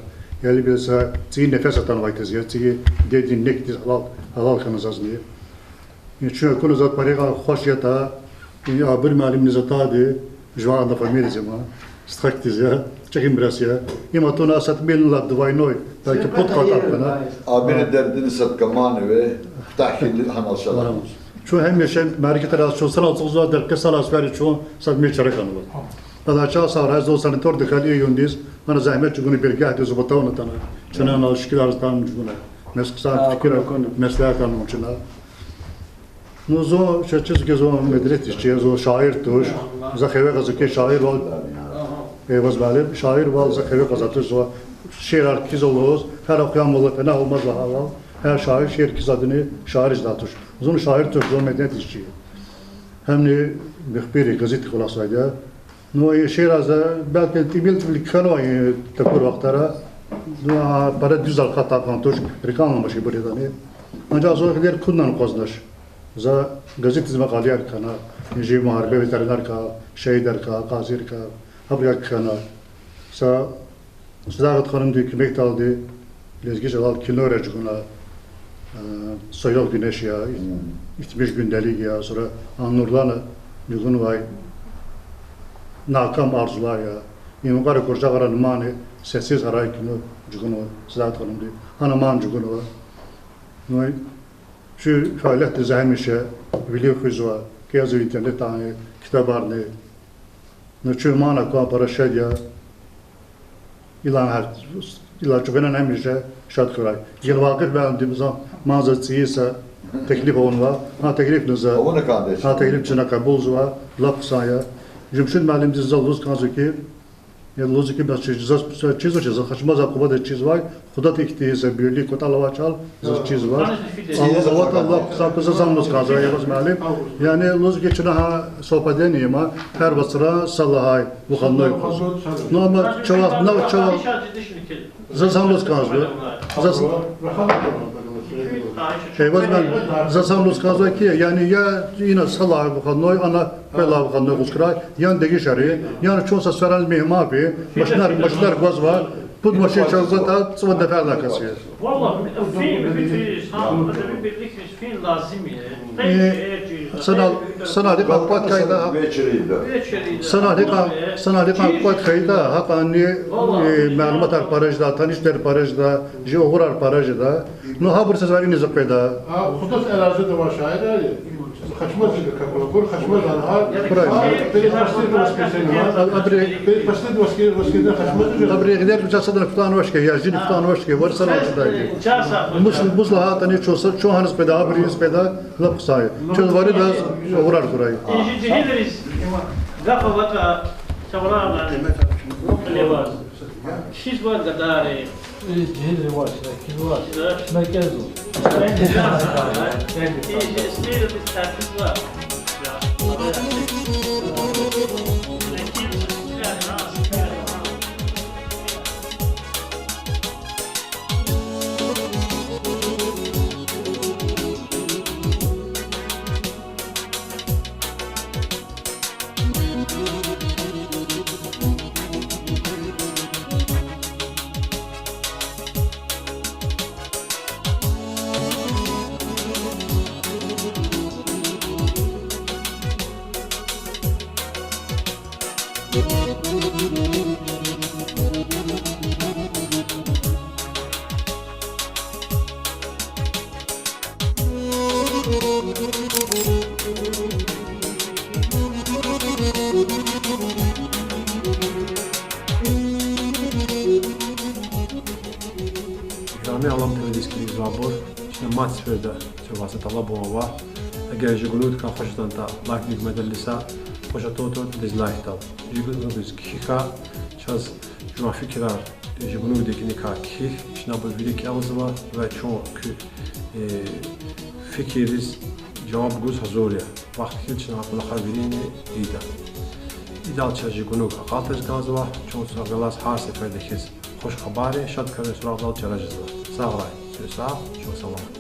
یعنی بیز تی نفس اتن وایتزیه تی دیدی نکتی halal kanızazniye. Çünkü konu zat parayla خوشیتا این آبر معلم نزاتادی جوان دفعه زمان استخدیز یا چکیم براسیا این ماتون اسات میل لب دوای نوی تا که پود کاتاب کنه آبر دردini sat kamanı ve tahkil hanalşalar. چون همیشه مرکت راست چون سال سوزا در که سال اسفری چون سال میچره کنه بود. بعد چه سال از دو سال تور دخالی یوندیز من زحمت چگونه برگه دیز بتاونه تنه چون انا شکل ارزتان چگونه مثلا فکر مثلا کنم چنا نوزو چیز که زو مدرسه چیز زو شاعر توش زخیره قضیه که شاعر وال باز بالیم شاعر وال زخیره قضیه توش زو شعر ارکیز oluruz her okuyan olur fena olmaz hava her şair şiir kizadını şair izdatır uzun şair توش زو مدرسه işçi hem ne mihbiri gazete kulasaydı no şiir az belki tibil kanı takır vaktara para düz alkata kantoş reklamamış burada ne ancak zor kadar kundan kozlaş za gazete makaliye kana nici muharebe veteriner ka şehitler ka gazir ka haber kana sa Sıdagat Hanım diyor ki mektaldi lezgi jalal kilore cuguna soyol güneş ya itmiş gündelik ya sonra anurlana cugunu vay nakam arzular ya İmukara kurca karan mani sessiz haray kino cugunu Sıdagat Hanım diyor hanaman cugunu var noy şu faaliyet zahmişe biliyor kuzwa kıyazı internet tane kitabarne no şu mana ko para şedya ilan çubenen hemşe şart kıray yıl vakit ben dimza mazatiyse teklif onva ha teklif nıza ha teklif çına kabul zwa lapsaya jumşun malim dizaluz kazuki Yalnız ki bazı çiz kaçmaz akıbada çiz var. Xuda tektiği birlik kotalava çal çiz var. Allah sakızı zamız kazaya yaz malim. Yani yalnız ki çına sohbet edeyim ha. Her basra sallahay bu kanlı. No ama çavak no çavak. Zamız kazı. Eyvaz ben zamız kazı ki yani ya yine sallahay bu kanlı ana bela bu kanlı kuşkray. Yani degi şari. Yani çoğunsa sören mihmabi. Başlar gaz var. Bu maşe çalzata sıvı defa alakası. Vallahi fin lazım ya. Sana de kalpat kayda. Sana de kalpat kayda. Hakani malumat parajda, tanışlar parajda, jeoğrar parajda. No haber sezari nizak peyda. Xudas elazı da var şahit ali. Kaçmaz idi kapılar. Kur kaçmaz anha. Peki başladı vaskede kaçmaz idi. Abri gider bir çasadan falan vaşke ya jin falan vaşke var sana açıdaydı. Musla tane çoğu hanız peyda abriyiz peyda lapsay. Çoğu var da uğrar kurayı. İnci cehileriz. Gafavata çavra levaz. Şiz var gadare. Cehil var, kim var? Merkez o. İsmail bir tertip var. Rami alam tevdiski izvabor, şimdi maçferde çabası talab ova. Eğer jigunud ka hoştan ta laklik medellisa, hoşa toto dizlayh ta. Jigunud biz kika, çaz juma fikrar jigunud dekini ka kih, şna bu bilik alzva ve çoğu ki fikiriz cevap guz hazorya. Vakti için akla haberini ida. İdal çaz jigunud ka qaltez gazva, çoğu sagalas har seferde kez. خوش خبره شاد کنه سراغ داد چرا جزا ساغرای سر ساغ شو سلام